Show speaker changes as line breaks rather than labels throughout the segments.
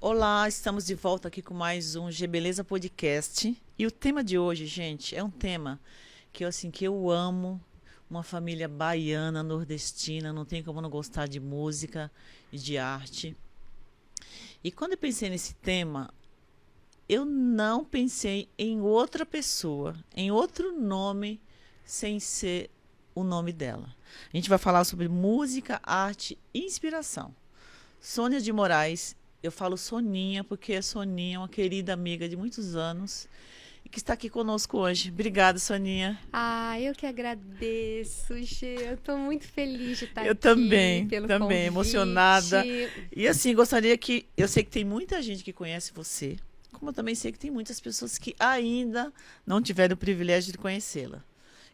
Olá, estamos de volta aqui com mais um G Beleza Podcast. E o tema de hoje, gente, é um tema que eu amo, uma família baiana, nordestina, não tem como não gostar de música e de arte. E quando eu pensei nesse tema, eu não pensei em outra pessoa, em outro nome, sem ser o nome dela. A gente vai falar sobre música, arte e inspiração. Sônia de Moraes, eu falo Soninha porque a Soninha é uma querida amiga de muitos anos e que está aqui conosco hoje. Obrigada, Soninha.
Eu que agradeço, Gê. Eu estou muito feliz de estar
Eu
aqui
também,
pelo
também,
convite.
emocionada. E assim, gostaria que... Eu sei que tem muita gente que conhece você, como eu também sei que tem muitas pessoas que ainda não tiveram o privilégio de conhecê-la.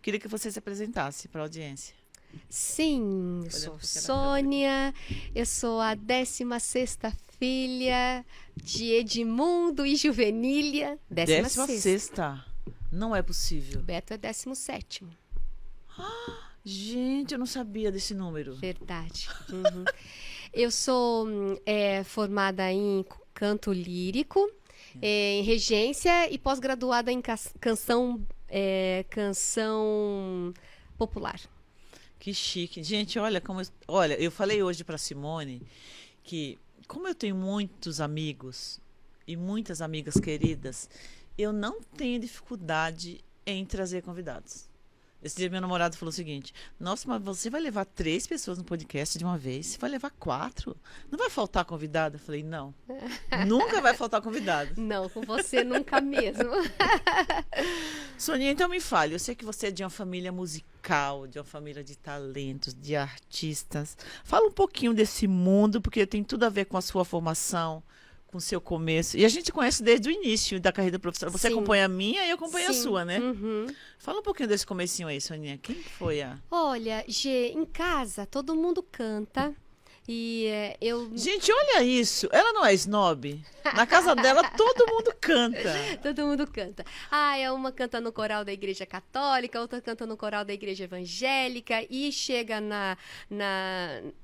Queria que você se apresentasse para a audiência.
Sim, eu sou Sônia, eu sou a 16ª filha de Edmundo e Juvenília.
16ª. Não é possível.
Beto é 17º.
Gente, eu não sabia desse número.
Verdade. Uhum. Eu sou formada em canto lírico, em regência e pós-graduada em canção popular.
Que chique. Gente, olha olha, eu falei hoje para Simone que como eu tenho muitos amigos e muitas amigas queridas, eu não tenho dificuldade em trazer convidados. Esse dia meu namorado falou o seguinte: nossa, mas você vai levar 3 pessoas no podcast de uma vez? Você vai levar 4? Não vai faltar convidado? Eu falei, não. Nunca vai faltar convidado.
Não, com você nunca mesmo.
Soninha, então me fale. Eu sei que você é de uma família musical, de uma família de talentos, de artistas. Fala um pouquinho desse mundo, porque tem tudo a ver com a sua formação, com o seu começo. E a gente conhece desde o início da carreira profissional. Você acompanha a minha e eu acompanho a sua, né?
Uhum.
Fala um pouquinho desse comecinho aí, Soninha. Quem foi a...
Olha, Gê, em casa todo mundo canta. E eu...
Gente, olha isso. Ela não é snob? Na casa dela, todo mundo canta.
Todo mundo canta. Uma canta no coral da Igreja Católica, outra canta no coral da Igreja Evangélica. E chega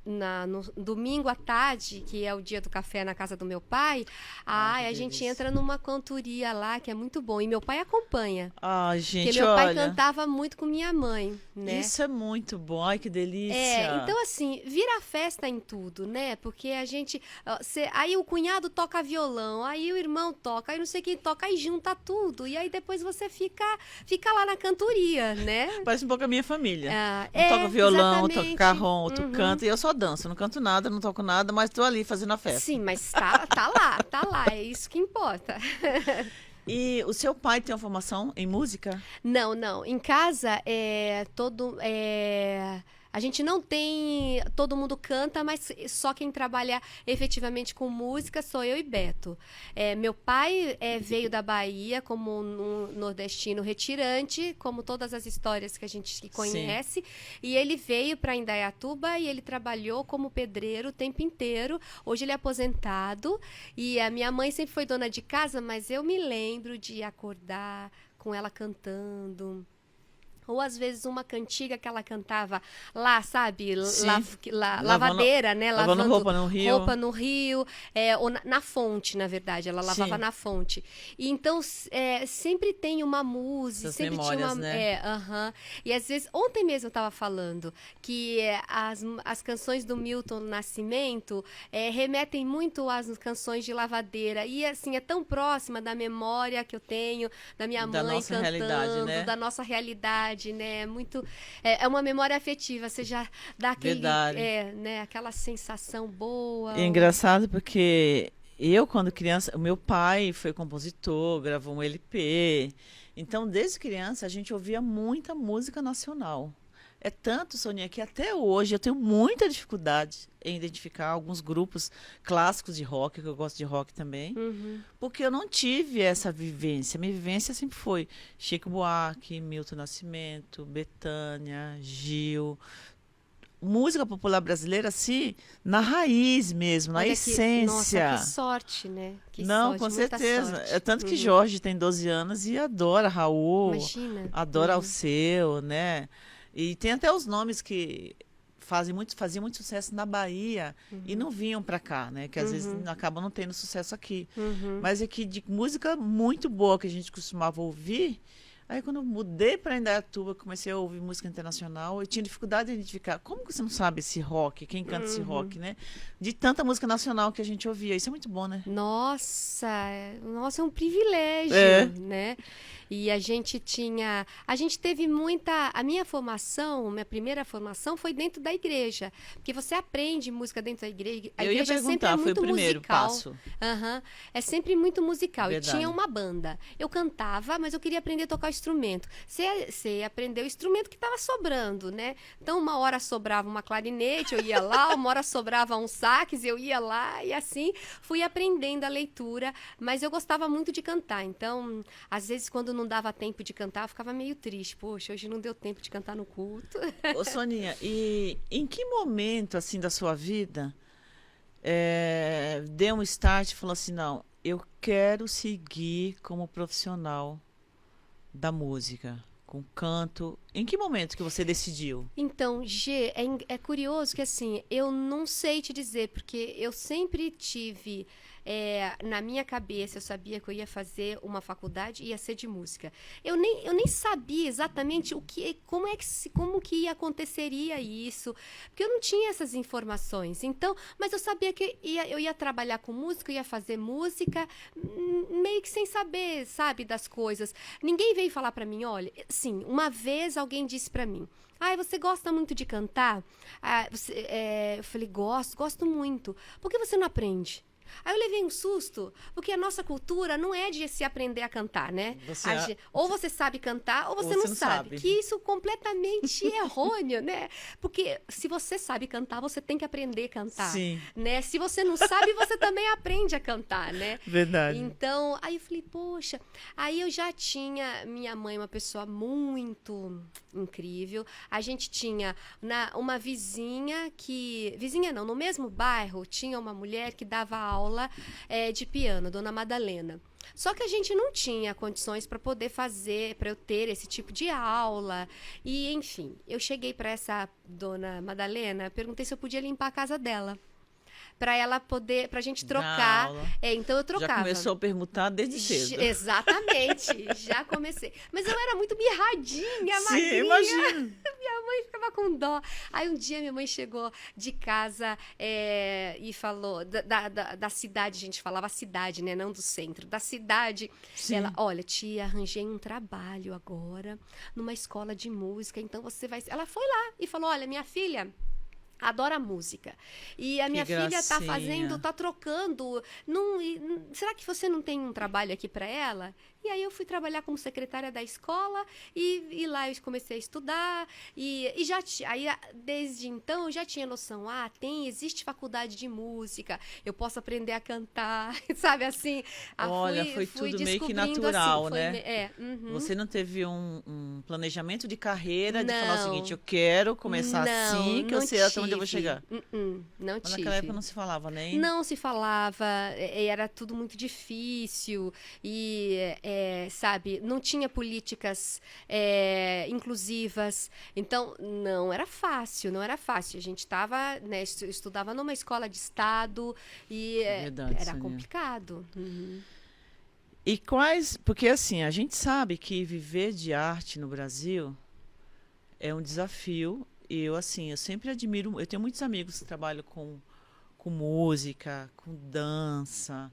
no domingo à tarde, que é o dia do café na casa do meu pai. A gente entra numa cantoria lá, que é muito bom. E meu pai acompanha.
Gente,
porque meu pai cantava muito com minha mãe, né?
Isso é muito bom. Ai, que delícia.
Então assim, vira festa em tudo, né? Porque a gente... aí o cunhado toca violão, aí o irmão toca, aí não sei quem toca, aí junta tudo. E aí depois você fica lá na cantoria, né?
Parece um pouco a minha família. Um toca violão, toca carrom, outro canta. E eu só danço, não canto nada, não toco nada, mas tô ali fazendo a festa.
Sim, mas tá lá, é isso que importa.
E o seu pai tem uma formação em música?
Não. Em casa, a gente não tem... Todo mundo canta, mas só quem trabalha efetivamente com música sou eu e Beto. Meu pai veio da Bahia como um nordestino retirante, como todas as histórias que a gente conhece. Sim. E ele veio para Indaiatuba e ele trabalhou como pedreiro o tempo inteiro. Hoje ele é aposentado. E a minha mãe sempre foi dona de casa, mas eu me lembro de acordar com ela cantando... Ou, às vezes, uma cantiga que ela cantava lá, sabe? Lavadeira, né?
Lavando roupa no rio.
Roupa no rio. Ou na fonte, na verdade. Ela lavava na fonte. E, então, sempre tem uma música.
Essas
sempre
memórias,
tinha uma...
né?
E, às vezes, ontem mesmo eu estava falando que as canções do Milton Nascimento remetem muito às canções de lavadeira. E, assim, é tão próxima da memória que eu tenho, da minha mãe cantando,
né?
da nossa realidade. Né? É uma memória afetiva, você já dá aquela sensação boa.
É engraçado porque eu, quando criança, o meu pai foi compositor, gravou um LP. Então, desde criança, a gente ouvia muita música nacional. É tanto, Soninha, que até hoje eu tenho muita dificuldade em identificar alguns grupos clássicos de rock, que eu gosto de rock também, porque eu não tive essa vivência. Minha vivência sempre foi Chico Buarque, Milton Nascimento, Bethânia, Gil. Música popular brasileira, assim, na raiz mesmo, na essência.
Nossa, que sorte, né?
Não, com certeza. É tanto que Jorge tem 12 anos e adora Raul,
imagina.
Adora Alceu, né? E tem até os nomes que fazia muito sucesso na Bahia e não vinham para cá, né? Que às vezes acabam não tendo sucesso aqui. Mas é que de música muito boa que a gente costumava ouvir. Aí quando eu mudei para Indaiatuba, comecei a ouvir música internacional, eu tinha dificuldade de identificar. Como que você não sabe esse rock, quem canta esse rock, né? De tanta música nacional que a gente ouvia. Isso é muito bom, né?
Nossa, é um privilégio, né? E a gente teve a minha primeira formação foi dentro da igreja, porque você aprende música dentro da igreja. A
Eu ia
igreja sempre
perguntar, foi o
muito
primeiro
musical.
passo.
É sempre muito musical.
Verdade.
E tinha uma banda. Eu cantava, mas eu queria aprender a tocar o instrumento. Você aprendeu o instrumento que estava sobrando, né? Então, uma hora sobrava uma clarinete, eu ia lá, uma hora sobrava um sax, eu ia lá, e assim fui aprendendo a leitura, mas eu gostava muito de cantar. Então, às vezes, quando não dava tempo de cantar, eu ficava meio triste. Poxa, hoje não deu tempo de cantar no culto.
Ô, Soninha, e em que momento, assim, da sua vida, deu um start e falou assim, não, eu quero seguir como profissional da música, com canto? Em que momento que você decidiu?
Então, Gê, é curioso que assim, eu não sei te dizer, porque eu sempre tive na minha cabeça, eu sabia que eu ia fazer uma faculdade e ia ser de música. Eu nem sabia exatamente como que aconteceria isso, porque eu não tinha essas informações. Então, mas eu sabia que eu ia trabalhar com música, eu ia fazer música, meio que sem saber, sabe, das coisas. Ninguém veio falar para mim, olha, sim, uma vez alguém disse para mim, você gosta muito de cantar? Eu falei, gosto muito. Por que você não aprende? Aí eu levei um susto, porque a nossa cultura não é de se aprender a cantar, né? Ou você sabe cantar, ou você não sabe. Que isso é completamente errôneo, né? Porque se você sabe cantar, você tem que aprender a cantar.
Sim.
Né? Se você não sabe, você também aprende a cantar, né?
Verdade.
Então, aí eu falei, poxa, aí eu já tinha minha mãe, uma pessoa muito incrível. A gente tinha uma vizinha no mesmo bairro, tinha uma mulher que dava aula de piano, Dona Madalena. Só que a gente não tinha condições para eu ter esse tipo de aula. E, enfim, eu cheguei para essa Dona Madalena, perguntei se eu podia limpar a casa dela. Pra gente trocar. Então eu trocava.
Já começou a perguntar desde cedo.
Exatamente, já comecei. Mas eu era muito mirradinha, magrinha.
Sim, imagino.
Minha mãe ficava com dó. Aí um dia minha mãe chegou de casa e falou, da cidade, a gente falava cidade, né? Não do centro, da cidade.
Sim.
Ela, olha, tia, arranjei um trabalho agora numa escola de música, então você vai... Ela foi lá e falou, olha, minha filha adora música. E a minha filha tá trocando. Será que você não tem um trabalho aqui para ela? E aí eu fui trabalhar como secretária da escola e lá eu comecei a estudar e aí desde então eu já tinha noção, existe faculdade de música, eu posso aprender a cantar, sabe assim?
Olha, foi tudo meio que natural, assim, né? Você não teve um planejamento de carreira de falar o seguinte, eu quero começar assim, que eu sei até onde eu vou chegar.
Não tive.
Naquela época não se falava nem...
Não se falava, era tudo muito difícil e... sabe, não tinha políticas inclusivas, então não era fácil. A gente estava, né, estudava numa escola de estado e
Verdade,
era
Soninha.
Complicado.
E porque assim, a gente sabe que viver de arte no Brasil é um desafio e eu sempre admiro, eu tenho muitos amigos que trabalham com música, com dança,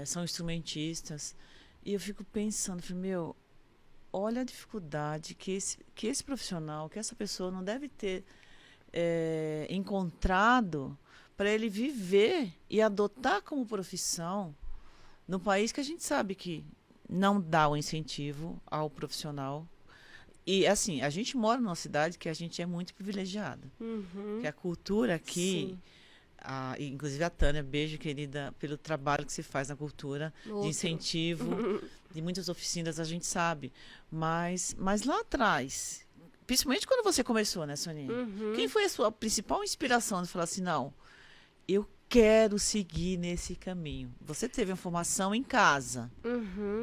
são instrumentistas. E eu fico pensando, falei, olha a dificuldade que esse profissional, que essa pessoa não deve ter encontrado para ele viver e adotar como profissão no país que a gente sabe que não dá o incentivo ao profissional. E, assim, a gente mora numa cidade que a gente é muito privilegiada. Que a cultura aqui... Sim. Inclusive a Tânia, beijo querida, pelo trabalho que se faz na cultura, de incentivo, de muitas oficinas, a gente sabe. Mas lá atrás, principalmente quando você começou, né, Soninha? Quem foi a sua principal inspiração de falar assim, não, eu quero seguir nesse caminho. Você teve uma formação em casa,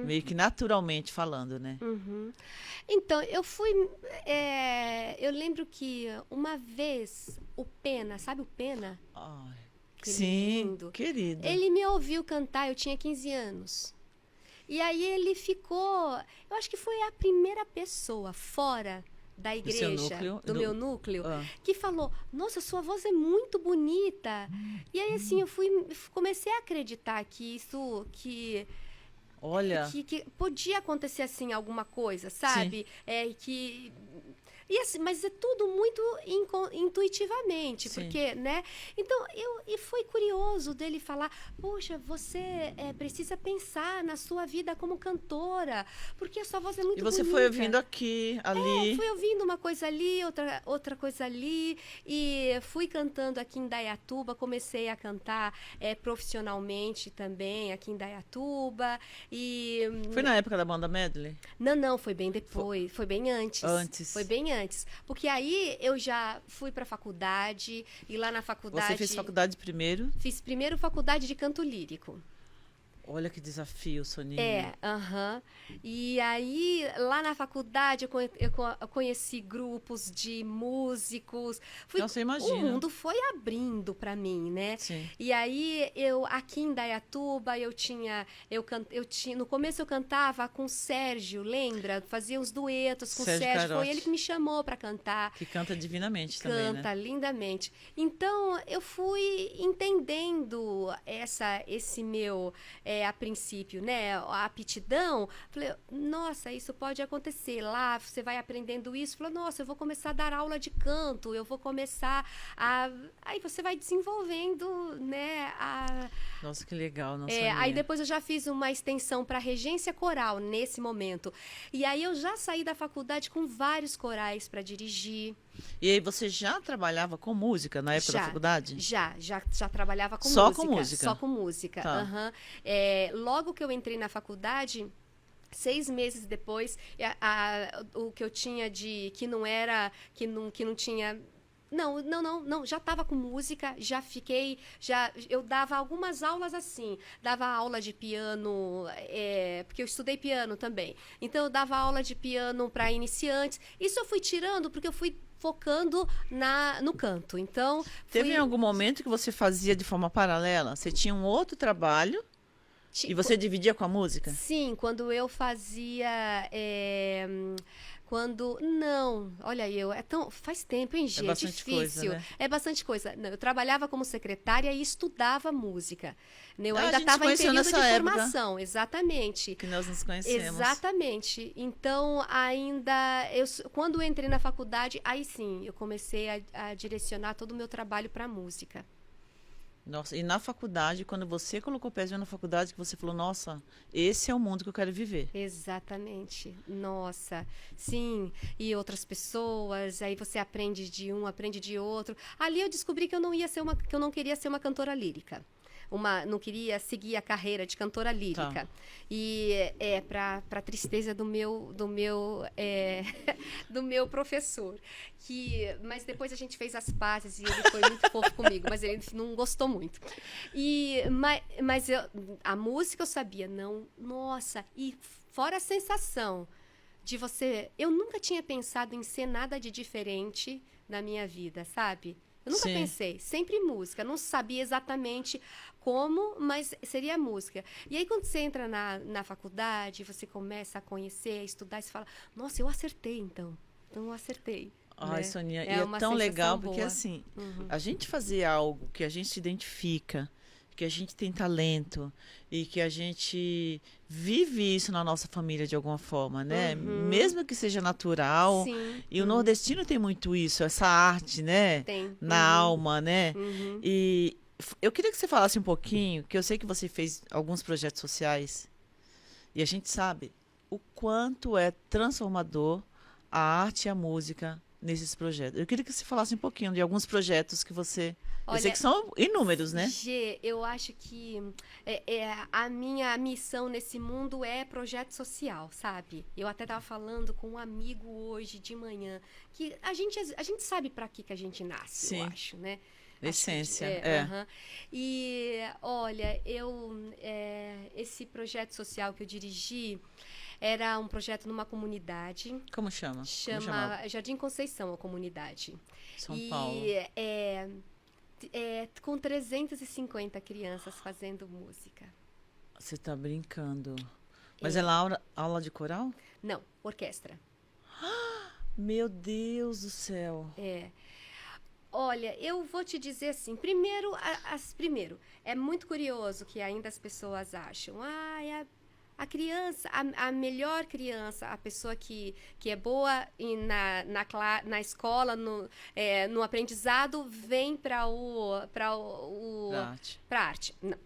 meio que naturalmente falando, né?
Então, eu fui. Eu lembro que uma vez o Pena, sabe o Pena?
Ai,
Que
sim,
lindo.
querido.
Ele me ouviu cantar, eu tinha 15 anos. E aí ele ficou. Eu acho que foi a primeira pessoa fora da
Do seu
igreja,
núcleo?
do meu núcleo,
Ah.
que falou: Nossa, sua voz é muito bonita. E aí, assim, comecei a acreditar que isso.
Olha,
Que podia acontecer assim alguma coisa, sabe? E assim, mas é tudo muito intuitivamente,
Sim.
porque, né? Então, e foi curioso dele falar, poxa, você precisa pensar na sua vida como cantora, porque a sua voz é muito
e você
bonita.
foi ouvindo aqui, ali.
Fui ouvindo uma coisa ali, outra coisa ali, e fui cantando aqui em Dayatuba, comecei a cantar profissionalmente também aqui em Dayatuba, e...
Foi na época da banda Medley?
Não, foi bem depois, foi bem antes.
Antes.
Foi bem antes, porque aí eu já fui para faculdade, e lá na faculdade...
Você fez faculdade primeiro?
Fiz primeiro faculdade de canto lírico.
Olha que desafio, Soninha.
E aí, lá na faculdade, eu conheci grupos de músicos.
Nossa, eu imagino.
O mundo foi abrindo para mim, né?
Sim.
E aí, aqui em Dayatuba, no começo eu cantava com o Sérgio, lembra? Fazia uns duetos com o
Sérgio
Sérgio.
Carote.
Foi ele que me chamou para cantar.
Que canta divinamente também, né?
Canta lindamente. Então, eu fui entendendo esse meu, a princípio, né, a aptidão. Falei, nossa, isso pode acontecer. Lá você vai aprendendo isso. Falei, nossa, eu vou começar a dar aula de canto. Eu vou começar a... Aí você vai desenvolvendo, né,
Nossa, que legal. Não
aí depois eu já fiz uma extensão para regência coral nesse momento. E aí eu já saí da faculdade com vários corais para dirigir.
E aí você já trabalhava com música na época da faculdade?
Já trabalhava com
Só
música.
com música?
Só com música.
Tá.
Logo que eu entrei na faculdade, 6 meses depois, o que eu tinha que não tinha... Não, já estava com música, eu dava algumas aulas assim, dava aula de piano, porque eu estudei piano também, então eu dava aula de piano para iniciantes, isso eu fui tirando porque eu fui focando no canto, então...
Teve em algum momento que você fazia de forma paralela? Você tinha um outro trabalho e você dividia com a música?
Sim, quando eu fazia... Não, olha faz tempo, hein, gente?
É bastante
difícil.
coisa, né?
É bastante coisa. Não, eu trabalhava como secretária e estudava música. Eu
A
ainda
gente se
estava em
conheceu
período de
nessa época.
formação, exatamente.
Que nós nos conhecemos.
Exatamente. Então, quando eu entrei na faculdade, aí sim, eu comecei a direcionar todo o meu trabalho para música.
Nossa, e na faculdade, quando você colocou o pezinho na faculdade, que você falou, nossa, esse é o mundo que eu quero viver.
Exatamente. Nossa, sim. E outras pessoas, aí você aprende de um, aprende de outro. Ali eu descobri que eu não queria ser uma cantora lírica. Não queria seguir a carreira de cantora lírica.
Tá.
E para tristeza do meu do meu professor, mas depois a gente fez as pazes e ele foi muito fofo comigo, mas ele não gostou muito. Mas a música eu sabia, não, nossa, e fora a sensação de eu nunca tinha pensado em ser nada de diferente na minha vida, sabe? Eu nunca pensei, sempre música, não sabia exatamente como, mas seria música. E aí quando você entra na faculdade, você começa a conhecer, a estudar, você fala, nossa, eu acertei então eu acertei.
Ai,
né?
Soninha, e é tão legal, porque assim, a gente fazer algo que a gente se identifica, que a gente tem talento e que a gente vive isso na nossa família de alguma forma, né? Mesmo que seja natural.
Sim.
E o nordestino tem muito isso, essa arte, né?
Tem.
Na alma, né? E eu queria que você falasse um pouquinho, que eu sei que você fez alguns projetos sociais e a gente sabe o quanto é transformador a arte e a música nesses projetos. Eu queria que você falasse um pouquinho de alguns projetos que você... eu sei que são inúmeros, né?
Gê, eu acho que a minha missão nesse mundo é projeto social, sabe? Eu até estava falando com um amigo hoje de manhã, que a gente sabe para que a gente nasce, eu acho, né?
Essência,
Aham. E, olha, esse projeto social que eu dirigi era um projeto numa comunidade.
Como chama? Como chamava?
Chama Jardim Conceição, a comunidade.
São
E
Paulo.
com 350 crianças fazendo música.
Você tá brincando. Mas ela aula de coral?
Não, orquestra.
Meu Deus do céu.
Olha, eu vou te dizer assim, primeiro, é muito curioso que ainda as pessoas acham, a criança, a melhor criança, a pessoa que é boa na escola, no aprendizado, vem para arte. Não.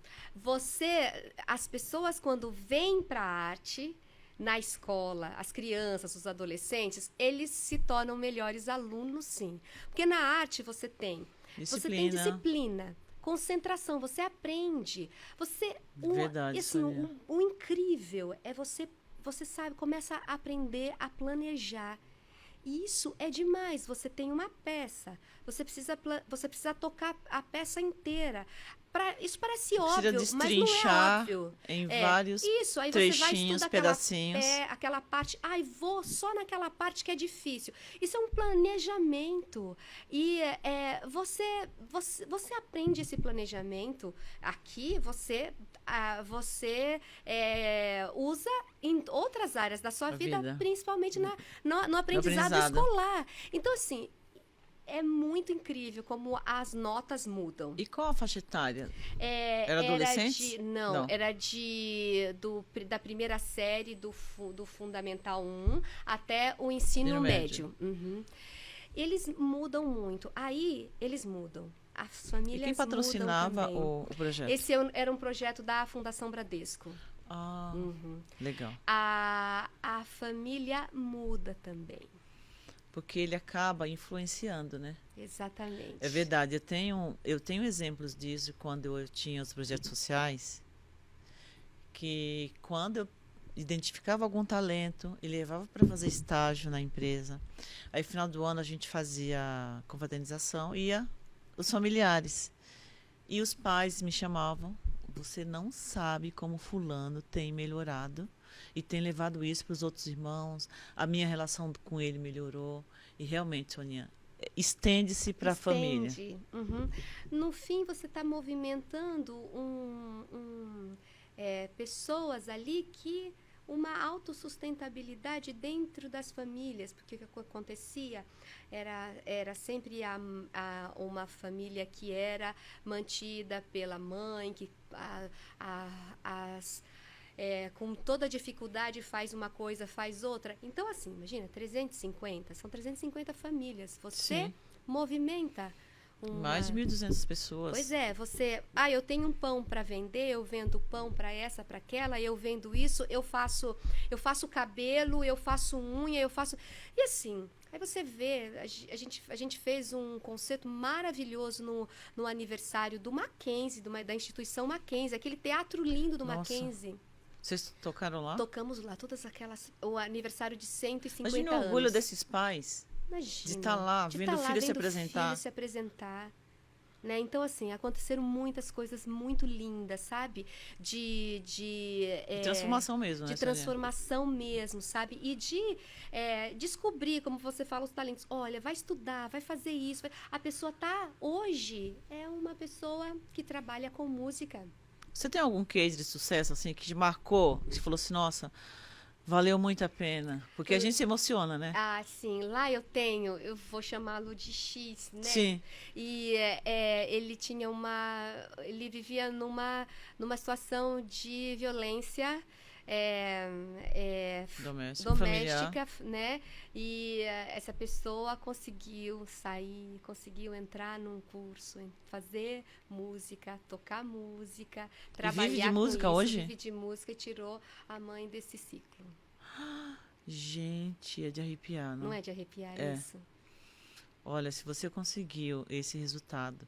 As pessoas quando vêm para a arte, na escola, as crianças, os adolescentes, eles se tornam melhores alunos, sim. Porque na arte você tem disciplina, concentração, você aprende.
Verdade,
assim, o incrível é você começa a aprender a planejar. E isso é demais. Você tem uma peça, você precisa tocar a peça inteira. Isso parece óbvio, mas não é óbvio.
Em vários
isso, aí
trechinhos,
você vai
pedacinhos.
aquela parte, vou só naquela parte que é difícil. Isso é um planejamento. E você aprende esse planejamento. Aqui você usa em outras áreas da sua vida, principalmente no aprendizado escolar. Então, assim, é muito incrível como as notas mudam.
E qual a faixa etária? Era adolescente?
Não, era da primeira série do Fundamental 1 até o ensino médio. Uhum. Eles mudam muito. Aí, eles mudam. As famílias mudam.
E quem patrocinava o projeto?
Esse era um projeto da Fundação Bradesco.
Legal.
A família muda também.
Porque ele acaba influenciando, né?
Exatamente.
É verdade. Eu tenho exemplos disso quando eu tinha os projetos sociais, que quando eu identificava algum talento e levava para fazer estágio na empresa, aí no final do ano a gente fazia confraternização, ia os familiares. E os pais me chamavam, você não sabe como fulano tem melhorado e tem levado isso para os outros irmãos. A minha relação com ele melhorou. E realmente, Soninha, estende-se para a família.
Uhum. No fim, você está movimentando pessoas ali que uma autossustentabilidade dentro das famílias, porque o que acontecia era sempre uma família que era mantida pela mãe, que com toda dificuldade faz uma coisa, faz outra. Então, assim, imagina, são 350 famílias. Você movimenta
mais de 1.200 pessoas.
Pois é, eu tenho um pão para vender, eu vendo pão para essa, para aquela, eu vendo isso, eu faço cabelo, eu faço unha, E assim, aí você vê, a gente fez um concerto maravilhoso no aniversário do Mackenzie, da instituição Mackenzie, aquele teatro lindo do Mackenzie.
Vocês tocaram lá?
Tocamos lá, o aniversário de 150
anos. Imagina o orgulho desses pais.
Imagina,
de estar lá, vendo o filho se
apresentar. Né? Então, assim, aconteceram muitas coisas muito lindas, sabe? De
transformação mesmo, né?
De transformação mesmo, sabe? E de descobrir, como você fala, os talentos. Olha, vai estudar, vai fazer isso. A pessoa hoje, é uma pessoa que trabalha com música.
Você tem algum case de sucesso, assim, que te marcou? Que você falou assim, nossa, valeu muito a pena. Porque a gente se emociona, né?
Sim. Lá eu vou chamá-lo de X, né?
Sim.
E ele tinha ele vivia numa situação de violência doméstica, né? E essa pessoa conseguiu entrar num curso, fazer música, tocar música, trabalhar
vive de música hoje?
Vive de música e tirou a mãe desse ciclo.
Gente, é de arrepiar, não?
Não é de arrepiar isso?
Olha, se você conseguiu esse resultado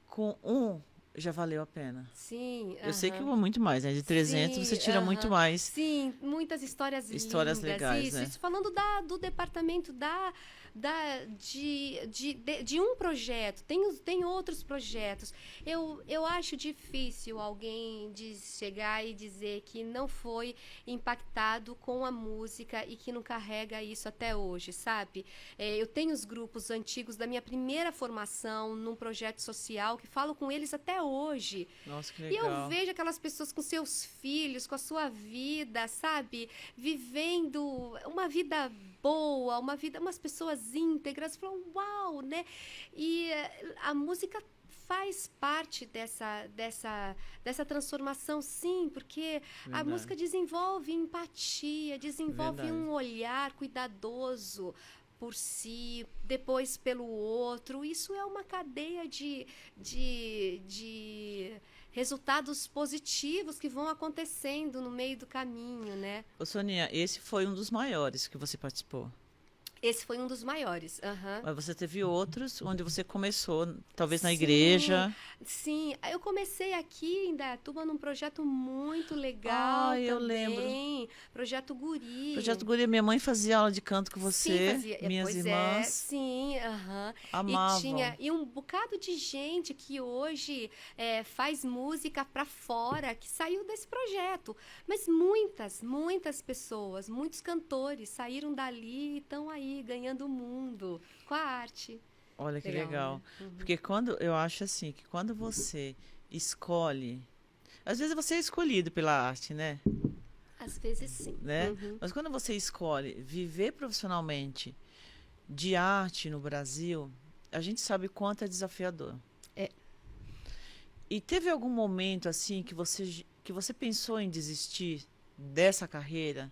com Já valeu a pena.
Sim.
Eu sei que
aham.
muito mais, né? De 300
Sim,
você tira muito
aham.
mais
Sim, muitas histórias
histórias
lindas.
legais,
Isso,
né?
isso falando do departamento de um projeto. Tem outros projetos. Eu acho difícil alguém chegar e dizer que não foi impactado com a música e que não carrega isso até hoje, sabe? Eu tenho os grupos antigos da minha primeira formação num projeto social que falo com eles até hoje.
Nossa, que
E eu
legal.
vejo aquelas pessoas com seus filhos, com a sua vida, sabe? Vivendo uma vida boa, umas pessoas íntegras. Falam, uau, né? E a música faz parte dessa transformação, sim, porque a
Verdade.
música desenvolve empatia, desenvolve
Verdade.
um olhar cuidadoso por si, depois pelo outro. Isso é uma cadeia de resultados positivos que vão acontecendo no meio do caminho, né?
Ô, Soninha, esse foi um dos maiores que você participou.
Esse foi um dos maiores. Aham.
Mas você teve outros onde você começou, talvez na
Sim,
igreja.
sim. Eu comecei aqui em Indaiatuba num projeto muito legal
Ah, eu
também.
lembro.
Projeto Guri.
Projeto Guria, minha mãe fazia aula de canto com
Sim,
você,
fazia.
minhas
Pois
irmãs
sim, aham.
amavam.
E um bocado de gente que hoje faz música pra fora, que saiu desse projeto. Mas muitas pessoas, muitos cantores saíram dali e estão aí ganhando o mundo com a arte.
Olha que
Legal,
legal.
né? Uhum.
Porque eu acho assim, que quando você escolhe, às vezes você é escolhido pela arte, né?
Às vezes sim.
Né?
Uhum.
Mas quando você escolhe viver profissionalmente de arte no Brasil, a gente sabe quanto é desafiador.
É.
E teve algum momento assim que você pensou em desistir dessa carreira?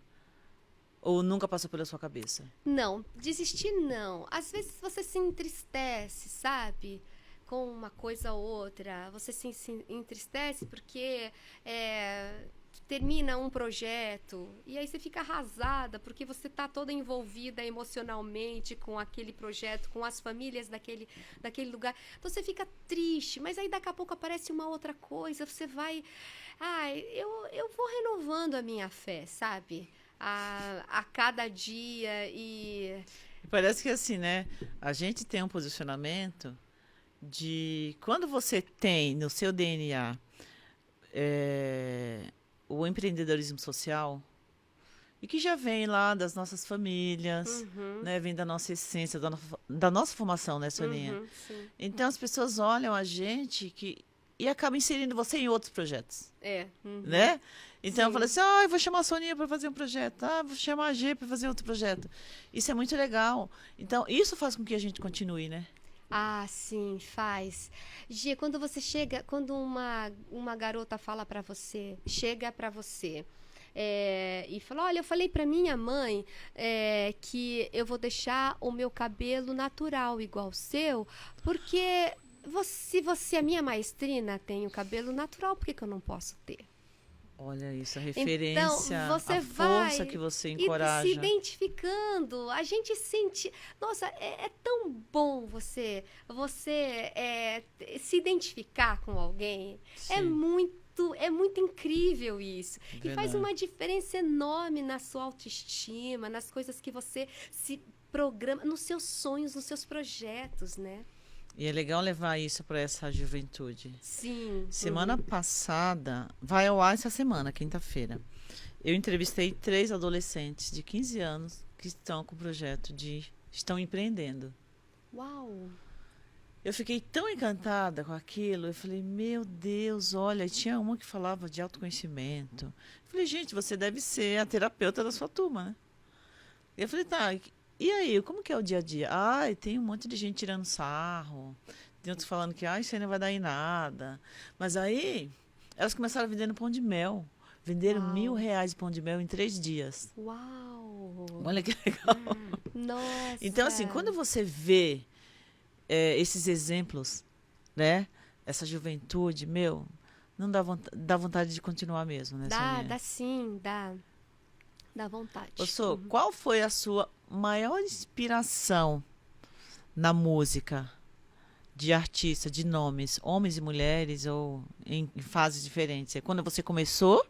Ou nunca passou pela sua cabeça?
Não, desistir não. Às vezes você se entristece, sabe? Com uma coisa ou outra. Você se entristece porque termina um projeto e aí você fica arrasada porque você está toda envolvida emocionalmente com aquele projeto, com as famílias daquele lugar. Então você fica triste, mas aí daqui a pouco aparece uma outra coisa, você vai... eu vou renovando a minha fé, sabe? A cada dia e
Parece que assim, né? A gente tem um posicionamento de quando você tem no seu DNA o empreendedorismo social e que já vem lá das nossas famílias, né? Vem da nossa essência, da nossa formação, né, Soninha?
sim.
Então as pessoas olham a gente e acabam inserindo você em outros projetos, né? Então eu falei assim, eu vou chamar a Soninha para fazer um projeto, vou chamar a G para fazer outro projeto. Isso é muito legal. Então isso faz com que a gente continue, né?
Ah, sim, faz. Gia, quando uma garota fala pra você, chega pra você e fala, olha, eu falei pra minha mãe que eu vou deixar o meu cabelo natural igual o seu, porque se você, a minha maestrina, tem o cabelo natural, por que eu não posso ter?
Olha isso, a
Então,
referência,
você
a força
vai
que você
e
encoraja.
se identificando. A gente sente... Nossa, é tão bom você se identificar com alguém.
Sim.
É muito incrível isso. E faz
Verdade.
uma diferença enorme na sua autoestima, nas coisas que você se programa, nos seus sonhos, nos seus projetos, né?
E é legal levar isso para essa juventude.
Sim.
Semana passada, vai ao ar essa semana, quinta-feira. Eu entrevistei 3 adolescentes de 15 anos que estão com o projeto estão empreendendo.
Uau!
Eu fiquei tão encantada com aquilo. Eu falei, meu Deus, olha, e tinha uma que falava de autoconhecimento. Eu falei, gente, você deve ser a terapeuta da sua turma, né? Eu falei, tá, e aí, como que é o dia a dia? Tem um monte de gente tirando sarro. Tem outros falando que isso aí não vai dar em nada. Mas aí, elas começaram vendendo pão de mel. Venderam
Uau.
R$1.000 de pão de mel em 3 dias.
Uau!
Olha que legal.
Nossa!
Então, assim, quando você vê esses exemplos, né? Essa juventude, não dá vontade de continuar mesmo, né, Soninha?
Dá sim, dá. Dá vontade.
Ô, Sô, qual foi a sua maior inspiração na música? de artista, de nomes, homens e mulheres, ou em fases diferentes? Quando você começou,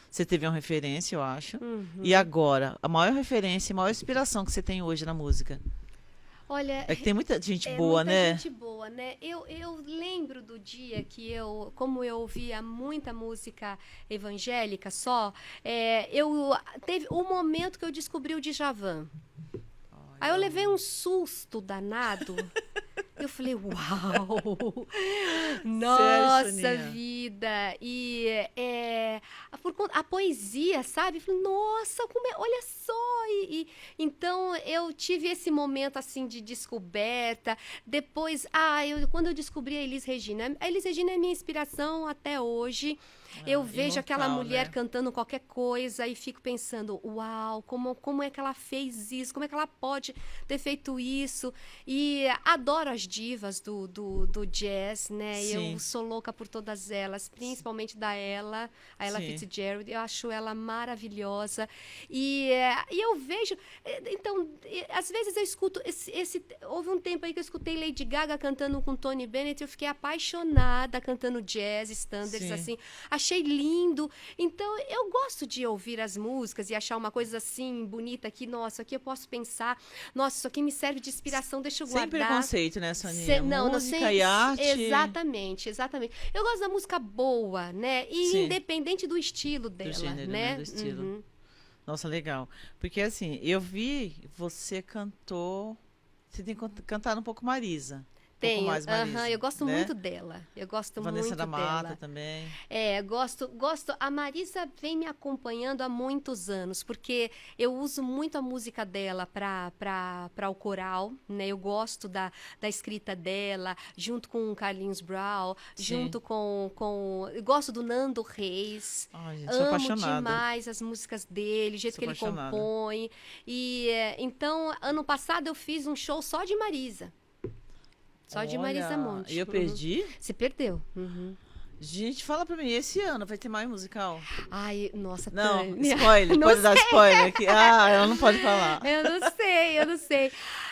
você teve uma referência, eu acho. E agora, a maior referência e maior inspiração que você tem hoje na música?
Olha,
É que tem muita gente boa,
muita
né?
gente boa, né? Eu lembro do dia que como eu ouvia muita música evangélica só, teve um momento que eu descobri o Djavan. Aí eu levei um susto danado. Eu falei, uau! Nossa
Soninha?
vida! E a poesia, sabe? Eu falei, nossa, olha só! Então eu tive esse momento assim de descoberta. Depois, quando eu descobri a Elis Regina é minha inspiração até hoje. Eu vejo aquela
imortal,
mulher
né?
cantando qualquer coisa e fico pensando, uau, como é que ela fez isso? Como é que ela pode ter feito isso? E adoro as divas do jazz, né?
Sim.
Eu sou louca por todas elas, principalmente a Ella
Sim.
Fitzgerald. Eu acho ela maravilhosa. E eu vejo... Então, às vezes eu escuto... Houve um tempo aí que eu escutei Lady Gaga cantando com Tony Bennett, eu fiquei apaixonada cantando jazz, standards,
Sim.
assim. Achei lindo. Então, eu gosto de ouvir as músicas e achar uma coisa assim, bonita aqui. Nossa, aqui eu posso pensar. Nossa, isso aqui me serve de inspiração, deixa eu
Sem
guardar.
preconceito, né, Soninha?
Não,
Música e arte.
Exatamente, exatamente. Eu gosto da música boa, né? E
Sim.
independente do estilo dela,
gênero,
né?
né? Do estilo. Nossa, legal. Porque assim, eu vi, você cantou. Você tem cantado um pouco Marisa. Um pouco
Tenho,
mais Marisa,
eu gosto
né?
muito dela. Eu gosto
Vanessa
muito
da Mata
dela.
também.
Gosto. A Marisa vem me acompanhando há muitos anos, porque eu uso muito a música dela para o coral, né? Eu gosto da escrita dela, junto com o Carlinhos Brown,
Sim.
junto eu gosto do Nando Reis.
Ai, gente, sou
Amo
apaixonada.
demais as músicas dele, o jeito
Sou
que ele
apaixonada.
compõe. E então, ano passado eu fiz um show só de Marisa. Só de Marisa
Olha,
Monte.
E eu perdi?
Você perdeu.
Gente, fala pra mim, esse ano vai ter mais musical?
Ai, nossa,
Não,
Tânia.
spoiler,
Não
pode dar spoiler aqui. Ela não pode falar.
Eu não sei.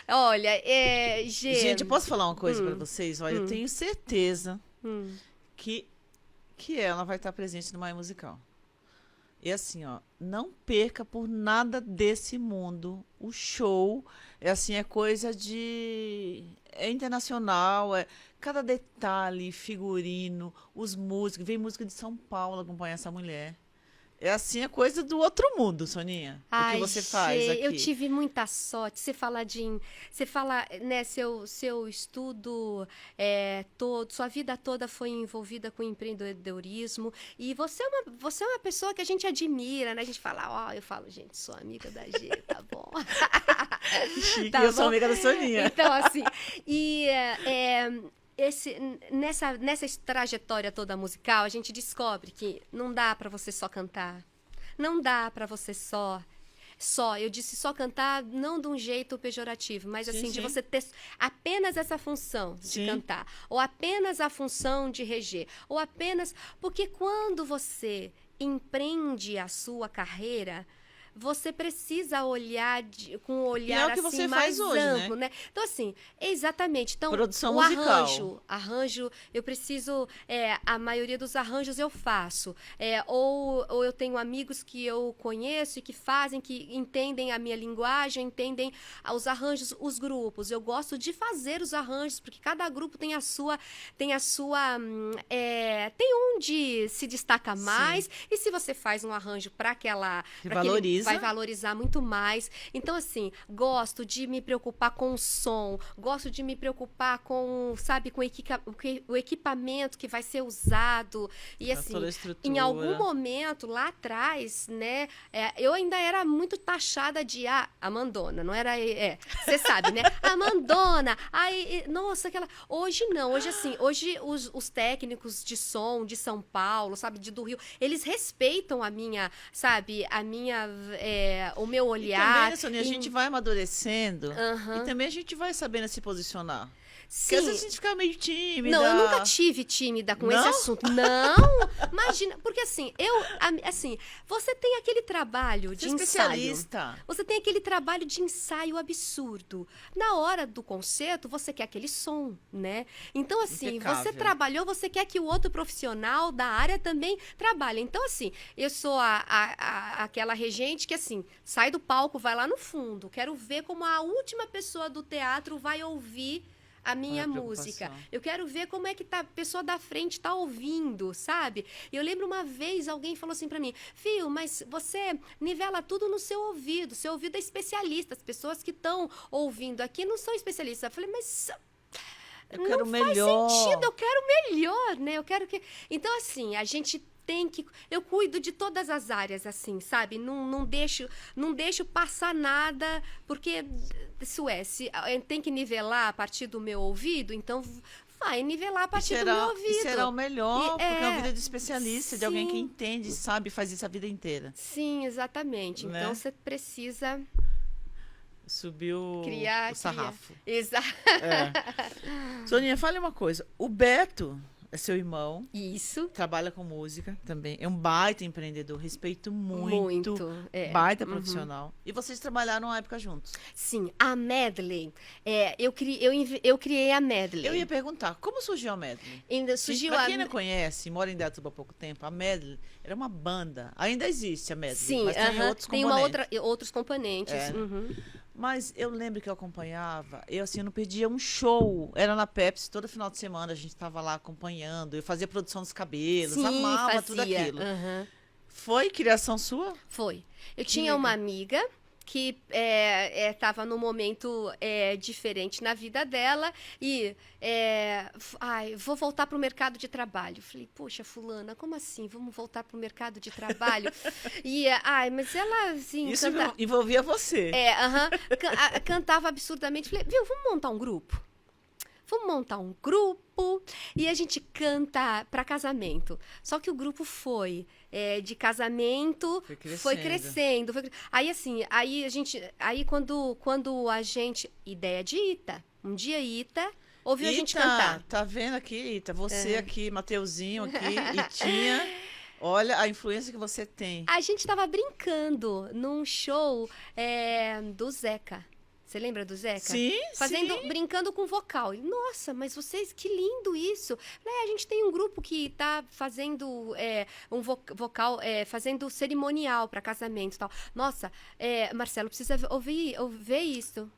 Olha,
Gente, eu posso falar uma coisa pra vocês? Olha, eu tenho certeza que ela vai estar presente no Mais Musical. E assim, ó, não perca por nada desse mundo. O show é coisa de... É internacional, cada detalhe, figurino, os músicos. Vem música de São Paulo acompanhar essa mulher. É coisa do outro mundo, Soninha. O que você faz aqui.
Eu tive muita sorte. Você fala, né, seu estudo sua vida toda foi envolvida com empreendedorismo e você é uma pessoa que a gente admira, né? A gente fala, eu falo, gente, sou amiga da G, tá bom?
Chique,
Tá
eu sou
bom?
amiga da Soninha.
Então, assim, nessa trajetória toda musical, a gente descobre que não dá para você só cantar. Não dá para você eu disse só cantar, não de um jeito pejorativo, mas assim, de você ter apenas essa função de cantar, ou apenas a função de reger, ou apenas... Porque quando você empreende a sua carreira, você precisa olhar com um olhar
que
assim
você
mais
faz hoje,
amplo, né? Então assim, exatamente. Então,
Produção
o
musical.
arranjo, eu preciso, a maioria dos arranjos eu faço, ou eu tenho amigos que eu conheço e que fazem, que entendem a minha linguagem, entendem os arranjos, os grupos. Eu gosto de fazer os arranjos porque cada grupo tem tem onde se destaca mais. E se você faz um arranjo para
valoriza.
Vai valorizar muito mais. Então, assim, gosto de me preocupar com o som, gosto de me preocupar com, sabe, com o equipamento que vai ser usado. E, assim, em algum momento, lá atrás, né, eu ainda era muito taxada de a Mandona, não era... Você sabe, né? A Mandona! Nossa, aquela... Hoje não, hoje os técnicos de som de São Paulo, sabe, do Rio, eles respeitam o meu olhar.
E também, Sonia, a gente vai amadurecendo e também a gente vai sabendo se posicionar. Porque às
Sim.
vezes a gente fica meio tímida.
Não, eu nunca tive tímida com esse
Não?
assunto. Não, imagina, porque assim, assim, você tem aquele trabalho
Você
de
é
ensaio.
especialista.
Você tem aquele trabalho de ensaio absurdo. Na hora do concerto, você quer aquele som, né? Então, assim,
Impecável.
você trabalhou, você quer que o outro profissional da área também trabalhe. Então, assim, eu sou aquela regente que, assim, sai do palco, vai lá no fundo. Quero ver como a última pessoa do teatro vai ouvir a minha
Olha a
música.
preocupação.
Eu quero ver como é que a pessoa da frente tá ouvindo, sabe? E eu lembro uma vez alguém falou assim pra mim: "Fio, mas você nivela tudo no seu ouvido. Seu ouvido é especialista. As pessoas que estão ouvindo aqui não são especialistas." Eu falei: "Mas
Eu
não
quero
faz
melhor.
sentido, eu quero melhor, né? Eu quero que." Então, assim, a gente tem que. Eu cuido de todas as áreas, assim, sabe? Não deixo passar nada, porque isso tem que nivelar a partir do meu ouvido, então vai nivelar a partir do meu ouvido.
E será o melhor,
E
porque é uma
é,
vida de especialista, de alguém que
sim.
entende, sabe, faz isso a vida inteira.
Sim, exatamente.
Né?
Então você precisa
Subiu
criar.
o sarrafo.
Exato.
É. Soninha, fale uma coisa. O Beto é seu irmão,
Isso.
trabalha com música também. É um baita empreendedor, respeito muito.
Muito. É.
Baita
Uhum.
profissional. E vocês trabalharam uma época juntos.
Sim, a medley. Eu criei a medley.
Eu ia perguntar, como surgiu a Medley?
Ainda surgiu
Pra
a.
quem não conhece, mora em Dayatuba há pouco tempo, a Medley era uma banda. Ainda existe a Medley,
Sim,
mas tem outros
tem
componentes.
outros componentes.
É.
Uhum.
Mas eu lembro que eu acompanhava, eu assim, eu não perdia um show. Era na Pepsi, todo final de semana a gente estava lá acompanhando. Eu fazia produção dos cabelos,
Sim,
amava tudo
fazia.
aquilo.
Uhum.
Foi criação sua?
Foi. Eu
Que
tinha
legal.
uma amiga que estava num momento diferente na vida dela e vou voltar para o mercado de trabalho. Falei, poxa, fulana, como assim? Vamos voltar para o mercado de trabalho? E, mas ela, assim,
Isso envolvia você.
cantava absurdamente. Falei, viu, vamos montar um grupo? Vamos montar um grupo e a gente canta para casamento. Só que o grupo foi de casamento, foi crescendo. Aí assim, aí quando a gente, ideia de Ita, um dia Ita ouviu a gente cantar.
Tá vendo aqui, Ita? Você aqui, Mateuzinho aqui, Itinha. Olha a influência que você tem.
A gente estava brincando num show do Zeca. Você lembra do Zeca?
Sim, sim.
Brincando com vocal. Ele, nossa, mas vocês, que lindo isso. A gente tem um grupo que tá fazendo um vocal, fazendo cerimonial para casamento e tal. Nossa, Marcelo, precisa ver isso.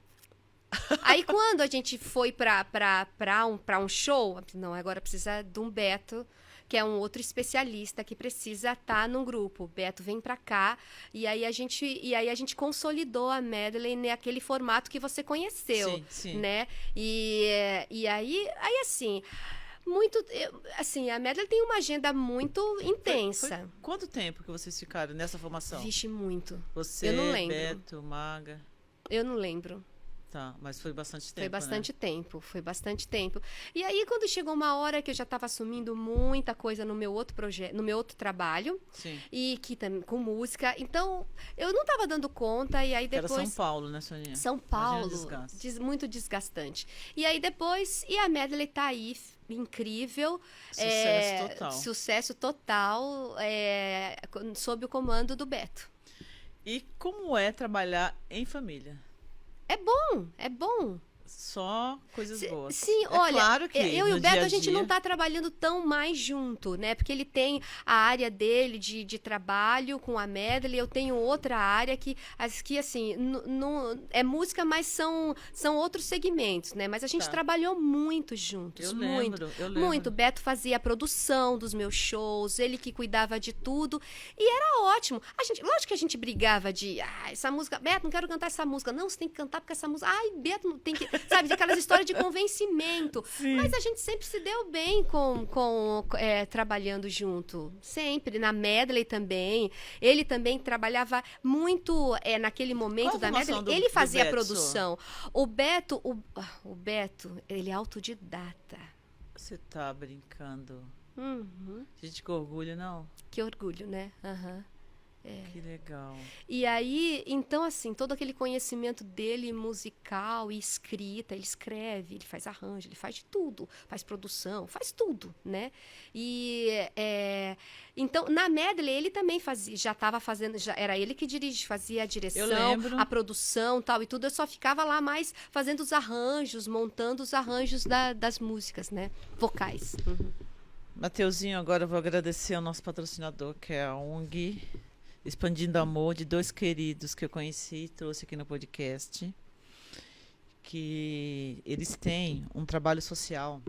Aí quando a gente foi para um show, não, agora precisa de um Beto, que é um outro especialista que precisa estar num grupo. O Beto vem pra cá e aí a gente consolidou a medley naquele formato que você conheceu,
sim.
né? E aí assim, assim, a medley tem uma agenda muito intensa.
Foi quanto tempo que vocês ficaram nessa formação?
Vixe, muito.
Você,
eu não lembro.
Beto, Maga.
Eu não lembro.
Tá, mas foi bastante tempo,
Foi bastante tempo. E aí, quando chegou uma hora que eu já estava assumindo muita coisa no meu outro projeto, no meu outro trabalho,
Sim.
e que com música, então eu não estava dando conta, e aí depois...
Era São Paulo, né, Soninha?
São Paulo, muito desgastante. E aí depois, a medley tá aí, incrível.
Sucesso total.
Sob o comando do Beto.
E como é trabalhar em família?
É bom.
Só coisas boas.
Sim, olha,
claro que
eu e o Beto, a gente não tá trabalhando tão mais junto, né? Porque ele tem a área dele de trabalho com a medley, eu tenho outra área que assim, não é música, mas são outros segmentos, né? Mas a gente trabalhou muito juntos,
eu
muito.
lembro.
Muito. O Beto fazia a produção dos meus shows, ele que cuidava de tudo, e era ótimo. Lógico que a gente brigava de, essa música, Beto, não quero cantar essa música. Não, você tem que cantar porque essa música, Beto, não tem que... Sabe, aquelas histórias de convencimento.
Sim.
Mas a gente sempre se deu bem trabalhando junto. Sempre. Na medley também. Ele também trabalhava muito naquele momento da medley. Ele fazia a produção. O Beto, ele é autodidata.
Você tá brincando.
Uhum.
Gente, que orgulho, não?
Que orgulho, né? Uhum.
Que legal.
E aí, então, assim, todo aquele conhecimento dele musical e escrita, ele escreve, ele faz arranjo, ele faz de tudo, faz produção, faz tudo, né? E, então, na Medley, ele também já estava fazendo, já era ele que fazia a direção, a produção, tal e tudo, eu só ficava lá mais fazendo os arranjos, montando os arranjos das músicas, né? Vocais.
Mateuzinho, agora eu vou agradecer ao nosso patrocinador, que é a ONG Expandindo Amor, de 2 queridos que eu conheci e trouxe aqui no podcast, que eles têm um trabalho social,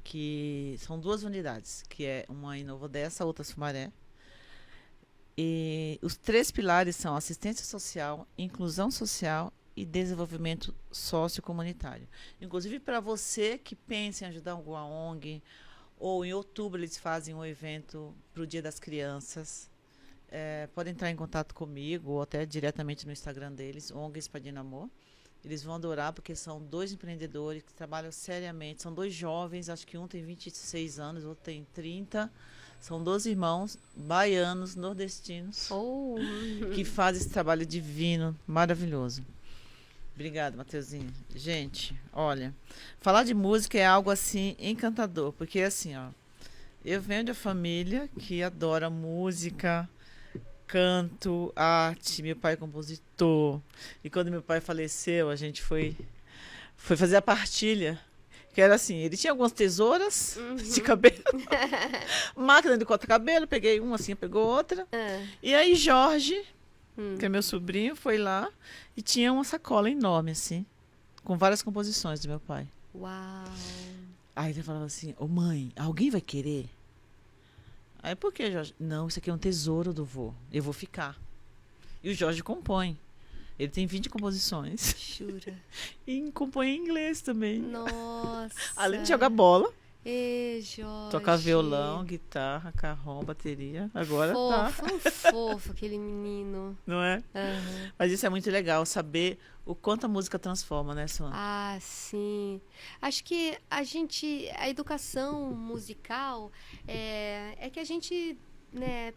que são 2 unidades, que é uma em Nova Odessa, outra em Sumaré. E os 3 pilares são assistência social, inclusão social e desenvolvimento sociocomunitário. Inclusive, para você que pensa em ajudar alguma ONG, ou em outubro eles fazem um evento para o Dia das Crianças, pode entrar em contato comigo ou até diretamente no Instagram deles, ONG Expandindo Amor. Eles vão adorar porque são 2 empreendedores que trabalham seriamente. São 2 jovens, acho que um tem 26 anos, o outro tem 30. São 2 irmãos baianos, nordestinos, que fazem esse trabalho divino, maravilhoso. Obrigada, Mateuzinho. Gente, olha, falar de música é algo assim encantador, porque assim, ó, eu venho de uma família que adora música, canto, arte. Meu pai é compositor. E quando meu pai faleceu, a gente foi fazer a partilha. Que era assim, ele tinha algumas tesouras de cabelo, máquina de cortar cabelo, peguei uma assim, pegou outra. E aí Jorge, que é meu sobrinho, foi lá e tinha uma sacola enorme, assim, com várias composições do meu pai.
Uau!
Aí ele falava assim, ô mãe, alguém vai querer? Aí, por que, Jorge? Não, isso aqui é um tesouro do vô. Eu vou ficar. E o Jorge compõe. Ele tem 20 composições.
Jura?
E compõe em inglês também.
Nossa!
Além de jogar bola.
Jorge.
Tocar violão, guitarra, carrom, bateria. Agora
Fofo, aquele menino.
Não é? Mas isso é muito legal, saber o quanto a música transforma, né, Sônia?
Ah, sim. Acho que a educação musical é que a gente, né,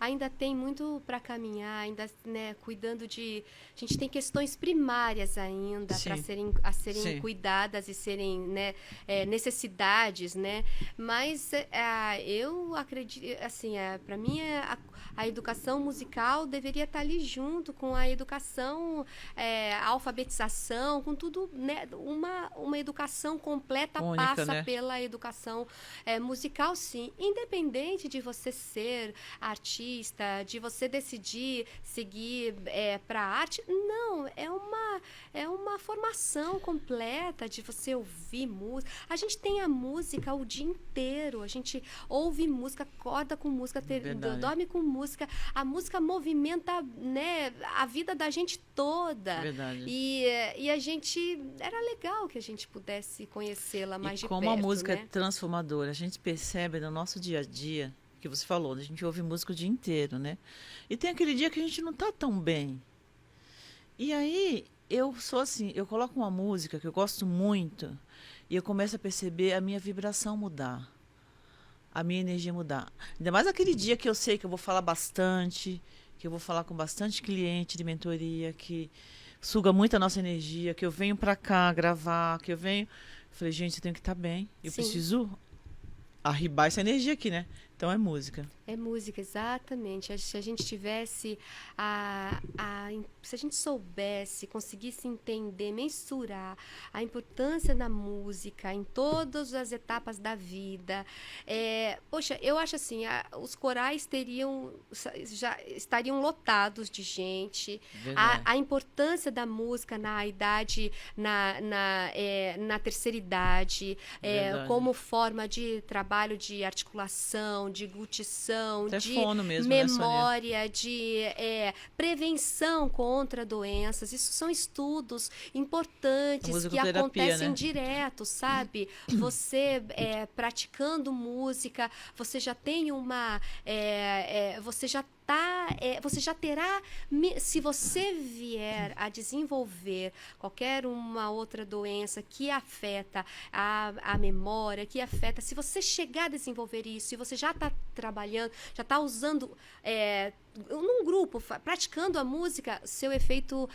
ainda tem muito para caminhar, ainda, né, cuidando de, a gente tem questões primárias ainda para serem cuidadas e serem, né, necessidades, né, mas eu acredito, assim, para mim a educação musical deveria estar ali junto com a educação, a alfabetização, com tudo, né, uma educação completa. Única, passa, né, pela educação musical, sim, independente de você ser artista, de você decidir seguir para a arte. Não, é uma formação completa de você ouvir música. A gente tem a música o dia inteiro, a gente ouve música, acorda com música, dorme com música. A música movimenta, né, a vida da gente toda.
Verdade.
E a gente, era legal que a gente pudesse conhecê-la mais de perto.
Como a música,
né,
é transformadora, a gente percebe no nosso dia a dia, que você falou, a gente ouve música o dia inteiro, né? E tem aquele dia que a gente não tá tão bem. E aí, eu sou assim, eu coloco uma música que eu gosto muito e eu começo a perceber a minha vibração mudar, a minha energia mudar. Ainda mais aquele dia que eu sei que eu vou falar bastante, que eu vou falar com bastante cliente de mentoria, que suga muito a nossa energia, que eu venho pra cá gravar, que eu venho... Falei, gente, eu tenho que estar bem. Eu preciso arribar essa energia aqui, né? Então é música.
É música, exatamente. Se a gente tivesse se a gente soubesse, conseguisse entender, mensurar a importância da música em todas as etapas da vida. Poxa, eu acho assim, os corais já estariam lotados de gente. A importância da música na idade, na terceira idade, como forma de trabalho de articulação, de glutição, de
mesmo,
memória, né, de prevenção contra doenças. Isso são estudos importantes que acontecem, né, direto, sabe? Você praticando música, você já tem você já terá, se você vier a desenvolver qualquer uma outra doença que afeta a memória, que afeta, se você chegar a desenvolver isso, se você já está trabalhando, já está usando num grupo, praticando a música, seu efeito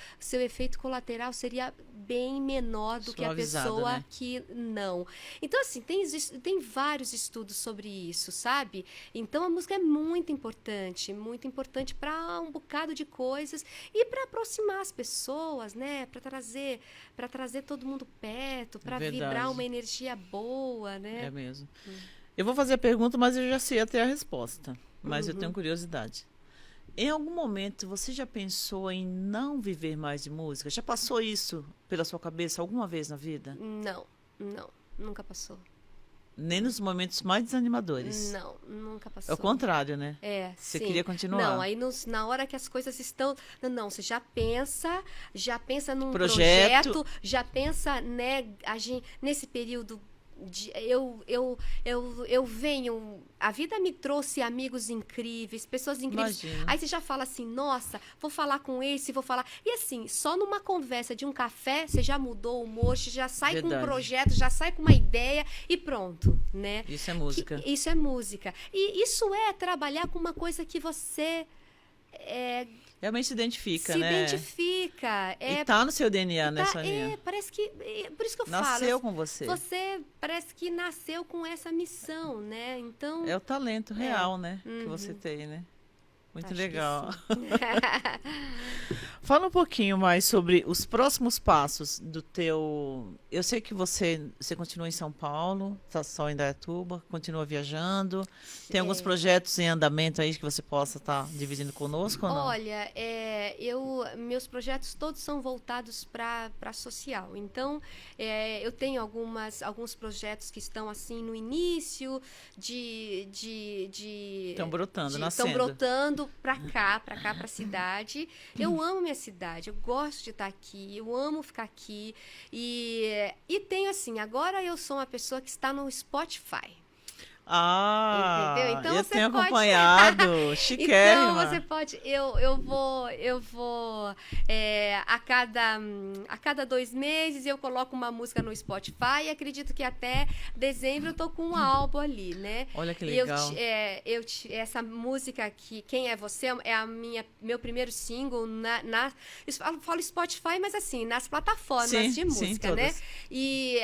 colateral seria bem menor do que a pessoa, né, que não. Então, assim, tem vários estudos sobre isso, sabe? Então, a música é muito importante para um bocado de coisas e para aproximar as pessoas, né? Para trazer todo mundo perto, para vibrar uma energia boa, né?
É mesmo. Eu vou fazer a pergunta, mas eu já sei até a resposta. Mas eu tenho curiosidade. Em algum momento, você já pensou em não viver mais de música? Já passou isso pela sua cabeça alguma vez na vida?
Não, nunca passou.
Nem nos momentos mais desanimadores?
Não, nunca passou.
É o contrário, né? Você
sim.
queria continuar?
Não, aí na hora que as coisas estão... Não, você já pensa num
projeto,
já pensa, né, nesse período... Eu venho, a vida me trouxe amigos incríveis, pessoas incríveis.
Imagina.
Aí você já fala assim, nossa, vou falar com esse, vou falar. E assim, só numa conversa de um café, você já mudou o humor, você já sai com um projeto, já sai com uma ideia e pronto, né?
Isso é música.
Isso é música. E isso é trabalhar com uma coisa que você...
realmente se identifica,
se
né?
identifica.
E tá no seu DNA, né, Soninha?
Parece que... por isso que eu falo.
Nasceu com você.
Você parece que nasceu com essa missão, né? Então...
É o talento real, né? Que você tem, né? Muito
Acho
legal. Fala um pouquinho mais sobre os próximos passos do teu... Eu sei que você continua em São Paulo, está só em Indaiatuba, continua viajando. Tem alguns projetos em andamento aí que você possa estar dividindo conosco ou não?
Olha, meus projetos todos são voltados para social. Então, eu tenho alguns projetos que estão assim no início
Estão brotando, nascendo.
Estão brotando para cá, para a cidade. Eu amo minha cidade, eu gosto de estar aqui, eu amo ficar aqui. E tenho assim, agora eu sou uma pessoa que está no Spotify.
Entendeu?
Então
eu
você
tenho
pode...
acompanhado, chiquérrima.
Então você pode, eu vou a cada 2 meses eu coloco uma música no Spotify e acredito que até dezembro eu tô com um álbum ali, né?
Olha que legal.
Essa música aqui, Quem é Você, é meu primeiro single eu falo Spotify, mas assim, nas plataformas de música, né? E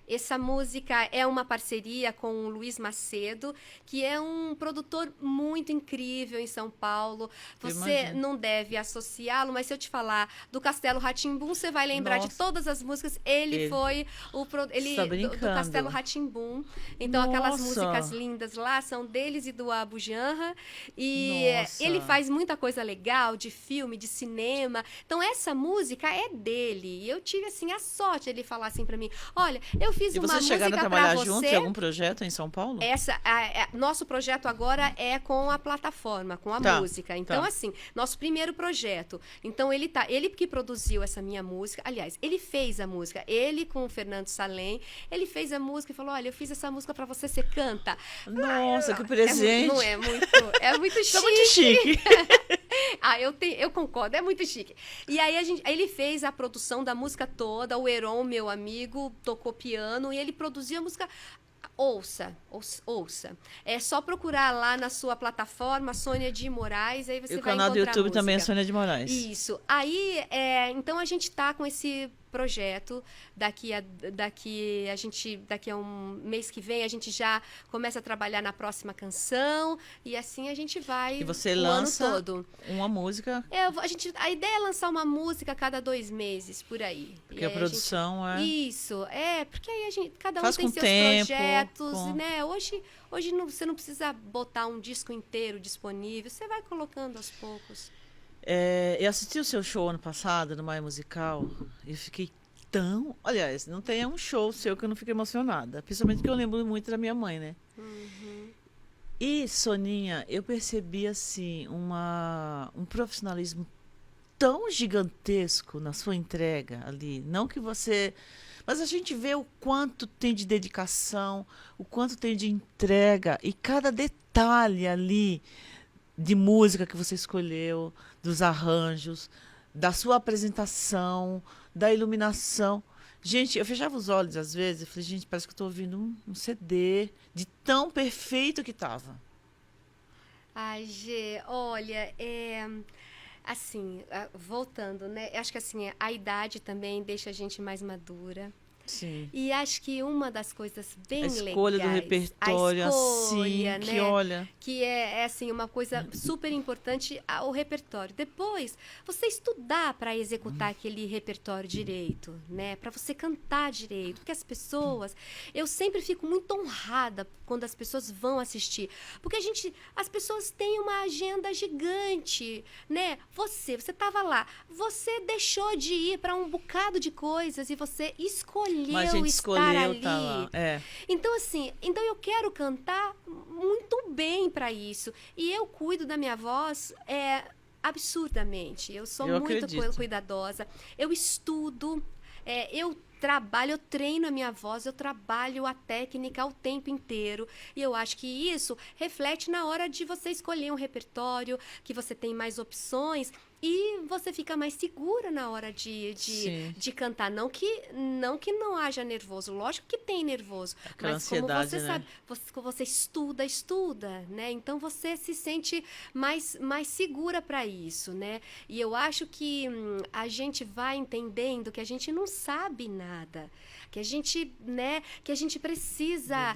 essa música é uma parceria com o Luiz Macedo, que é um produtor muito incrível em São Paulo. Você não deve associá-lo, mas se eu te falar do Castelo Rá-Tim-Bum, você vai lembrar de todas as músicas. Ele foi do Castelo Rá-Tim-Bum. Então, aquelas músicas lindas lá são deles e do Abu Janra. E ele faz muita coisa legal de filme, de cinema. Então, essa música é dele. E eu tive, assim, a sorte de ele falar assim pra mim, olha, eu fiz uma música pra você. E vocês chegaram a trabalhar junto em
algum projeto em São Paulo?
Nosso projeto agora é com a plataforma, com a música. Então, assim, nosso primeiro projeto. Então, ele que produziu essa minha música. Aliás, ele fez a música. Ele com o Fernando Salem, ele fez a música e falou, olha, eu fiz essa música pra você, você canta.
Nossa, que presente.
Não é muito... É muito chique.
É muito chique.
Eu concordo, é muito chique. E aí, ele fez a produção da música toda, o Heron, meu amigo, tocou piano e ele produziu a música. Ouça. É só procurar lá na sua plataforma, Sônia de Moraes, aí você vai encontrar a música. E o canal do YouTube
também é Sônia de Moraes.
Isso. Aí, então a gente tá com esse projeto. Daqui a um mês que vem, a gente já começa a trabalhar na próxima canção. E assim a gente vai
e você
o
lança
ano todo.
Uma música.
A ideia é lançar uma música a cada 2 meses, por aí.
Porque a produção é...
Isso, porque aí cada um
faz
tem
com
seus projetos, né? Hoje você não precisa botar um disco inteiro disponível, você vai colocando aos poucos.
Eu assisti o seu show ano passado, no Maia Musical, e eu fiquei tão... Aliás, não tem um show seu que eu não fiquei emocionada. Principalmente porque eu lembro muito da minha mãe, né?
Uhum.
E, Soninha, eu percebi, assim, um profissionalismo tão gigantesco na sua entrega ali. Não que você... Mas a gente vê o quanto tem de dedicação, o quanto tem de entrega, e cada detalhe ali de música que você escolheu, dos arranjos, da sua apresentação, da iluminação. Gente, eu fechava os olhos às vezes e falei, gente, parece que eu tô ouvindo um CD de tão perfeito que tava.
Ai, Gê, olha, assim, voltando, né? Acho que assim, a idade também deixa a gente mais madura.
Sim.
E acho que uma das coisas bem
A
legais,
escolha do repertório,
a
assim,
escolha,
que
né?
olha.
Que é assim uma coisa super importante, o repertório. Depois, você estudar para executar aquele repertório direito, né? Para você cantar direito, porque as pessoas, eu sempre fico muito honrada quando as pessoas vão assistir, porque as pessoas têm uma agenda gigante, né? Você estava lá, você deixou de ir para um bocado de coisas e você escolheu
Mas a gente
estar
escolheu
ali.
tá lá. É.
Então, assim, eu quero cantar muito bem para isso. E eu cuido da minha voz absurdamente. Eu sou
Eu
muito
acredito.
cuidadosa. Eu estudo, eu trabalho, eu treino a minha voz, eu trabalho a técnica o tempo inteiro. E eu acho que isso reflete na hora de você escolher um repertório, que você tem mais opções. E você fica mais segura na hora de cantar. Não que não haja nervoso. Lógico que tem nervoso.
Aquela
mas como
ansiedade,
você
né?
sabe, você estuda, né? Então você se sente mais segura para isso, né? E eu acho que a gente vai entendendo que a gente não sabe nada. Que a gente, né? Que a gente precisa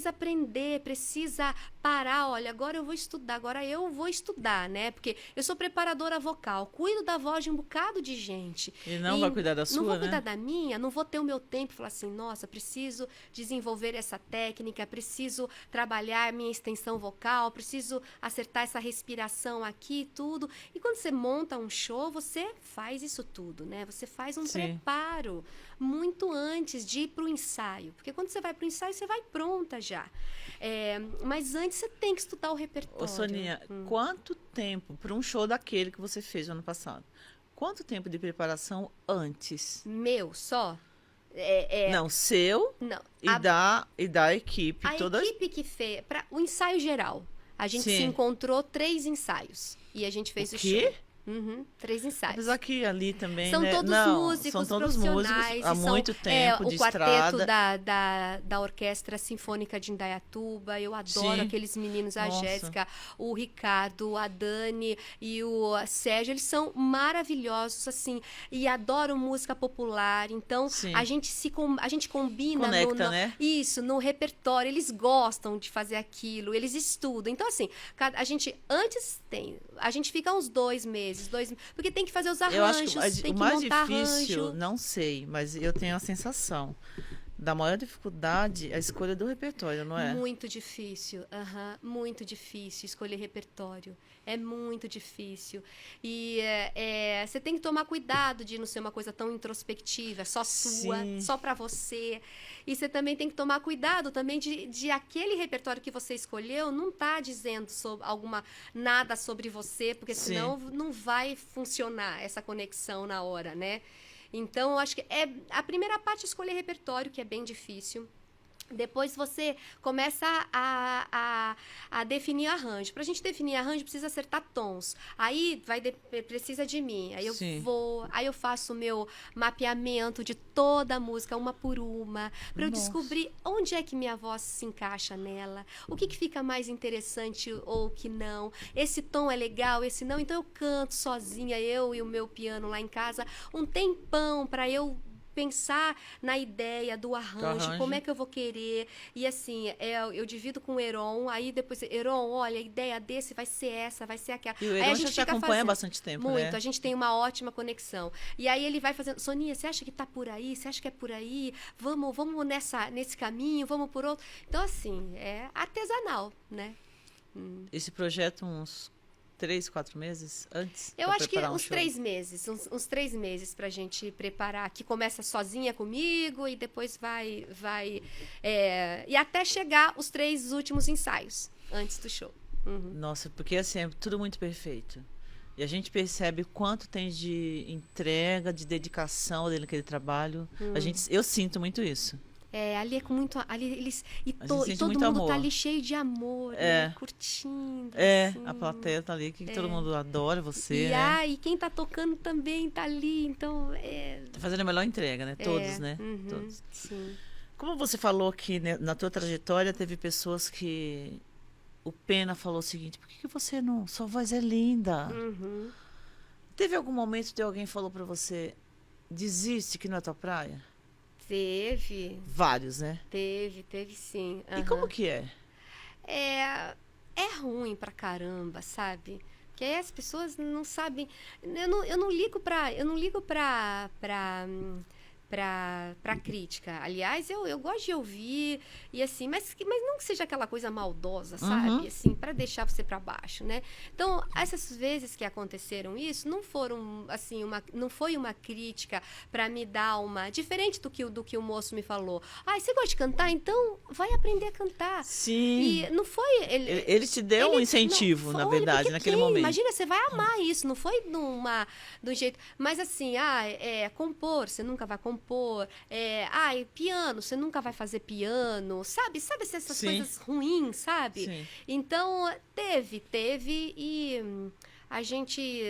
aprender, precisa parar. Olha, agora eu vou estudar, né? Porque eu sou preparadora vocal, cuido da voz de um bocado de gente.
E não vai cuidar da sua,
não vou
né?
cuidar da minha, não vou ter o meu tempo e falar assim, nossa, preciso desenvolver essa técnica, preciso trabalhar minha extensão vocal, preciso acertar essa respiração aqui, tudo. E quando você monta um show, você faz isso tudo, né? Você faz um preparo muito antes de ir para o ensaio. Porque quando você vai para o ensaio, você vai pronta já. Mas antes você tem que estudar o repertório.
Ô, Soninha, quanto tempo para um show daquele que você fez no ano passado? Quanto tempo de preparação antes?
Meu, só?
Não, seu
Não.
e da equipe.
A equipe que fez... O ensaio geral. A gente se encontrou 3 ensaios. E a gente fez o show. 3 ensaios.
Apesar que ali também,
são
né?
todos músicos
são todos
profissionais.
músicos há muito tempo de
o quarteto
estrada.
da Orquestra Sinfônica de Indaiatuba. Eu adoro aqueles meninos, a Jéssica, o Ricardo, a Dani e o Sérgio. Eles são maravilhosos, assim. E adoram música popular. Então, a gente combina
Conecta, né?
Isso, no repertório. Eles gostam de fazer aquilo, eles estudam. Então, assim, a gente fica uns 2 meses. Porque tem que fazer os arranjos,
eu acho que
tem
o
que
mais
montar
difícil,
arranjo.
não sei, mas eu tenho a sensação da maior dificuldade a escolha do repertório, não é?
Muito difícil, muito difícil escolher repertório. É muito difícil. E você tem que tomar cuidado de não ser uma coisa tão introspectiva, só sua, só para você. E você também tem que tomar cuidado também de aquele repertório que você escolheu não tá dizendo nada sobre você, porque senão não vai funcionar essa conexão na hora, né? Então, eu acho que a primeira parte é escolher repertório, que é bem difícil. Depois você começa a definir arranjo. Para a gente definir arranjo, precisa acertar tons. Aí precisa de mim. Aí eu faço o meu mapeamento de toda a música, uma por uma, para eu descobrir onde é que minha voz se encaixa nela, o que fica mais interessante ou o que não. Esse tom é legal, esse não. Então eu canto sozinha, eu e o meu piano lá em casa, um tempão para eu pensar na ideia do arranjo, como é que eu vou querer. E assim, eu divido com o Heron, aí depois, Heron, olha, a ideia desse vai ser essa, vai ser aquela.
E o Heron
aí a gente
já te acompanha há bastante tempo,
muito,
né?
A gente tem uma ótima conexão. E aí ele vai fazendo, Soninha, você acha que tá por aí? Você acha que é por aí? Vamos nesse caminho, vamos por outro. Então, assim, é artesanal, né?
Esse projeto, uns 3, 4 meses antes?
Eu acho que uns 3 meses. Uns 3 meses pra gente preparar. Que começa sozinha comigo e depois vai e até chegar os 3 últimos ensaios antes do show.
Nossa, porque assim, é tudo muito perfeito. E a gente percebe quanto tem de entrega, de dedicação dele naquele trabalho. Eu sinto muito isso.
Ali é com muito. Ali eles. E
A gente sente
todo
muito
mundo
amor.
tá ali cheio de amor, né? Curtindo. Assim.
A plateia tá ali, que todo mundo adora você,
E,
né?
e quem tá tocando também tá ali. Então,
Tá fazendo a melhor entrega, né? Todos, né? Todos.
Sim.
Como você falou que, né, na tua trajetória teve pessoas que o Pena falou o seguinte: por que você não? Sua voz é linda. Teve algum momento de alguém falou pra você: desiste que não é tua praia?
Teve.
Vários, né?
Teve sim.
E como que é?
É ruim pra caramba, sabe? Porque aí as pessoas não sabem. Eu não ligo pra crítica. Aliás, eu gosto de ouvir, e assim, mas não que seja aquela coisa maldosa, sabe? Assim, para deixar você para baixo, né? Então, essas vezes que aconteceram isso, não foram, assim, não foi uma crítica para me dar uma... Diferente do que o moço me falou. Você gosta de cantar? Então, vai aprender a cantar.
Sim.
E não foi...
Ele te deu um incentivo, na verdade, naquele momento.
Imagina, você vai amar isso, não foi de um jeito... Mas assim, compor, você nunca vai compor. Piano, você nunca vai fazer piano, sabe essas coisas ruins, sabe?
Sim.
Então, teve e a gente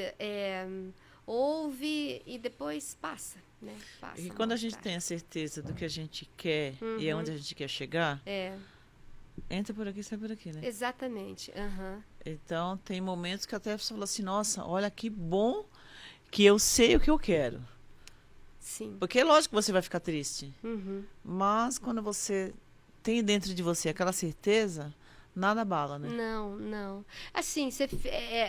ouve e depois passa, né? Passa.
E quando a gente tem a certeza do que a gente quer e aonde a gente quer chegar, entra por aqui, sai por aqui, né?
Exatamente.
Então, tem momentos que até você fala assim: nossa, olha que bom que eu sei o que eu quero.
Sim.
Porque é lógico que você vai ficar triste. Mas quando você tem dentro de você aquela certeza, nada abala, né?
Não. Assim,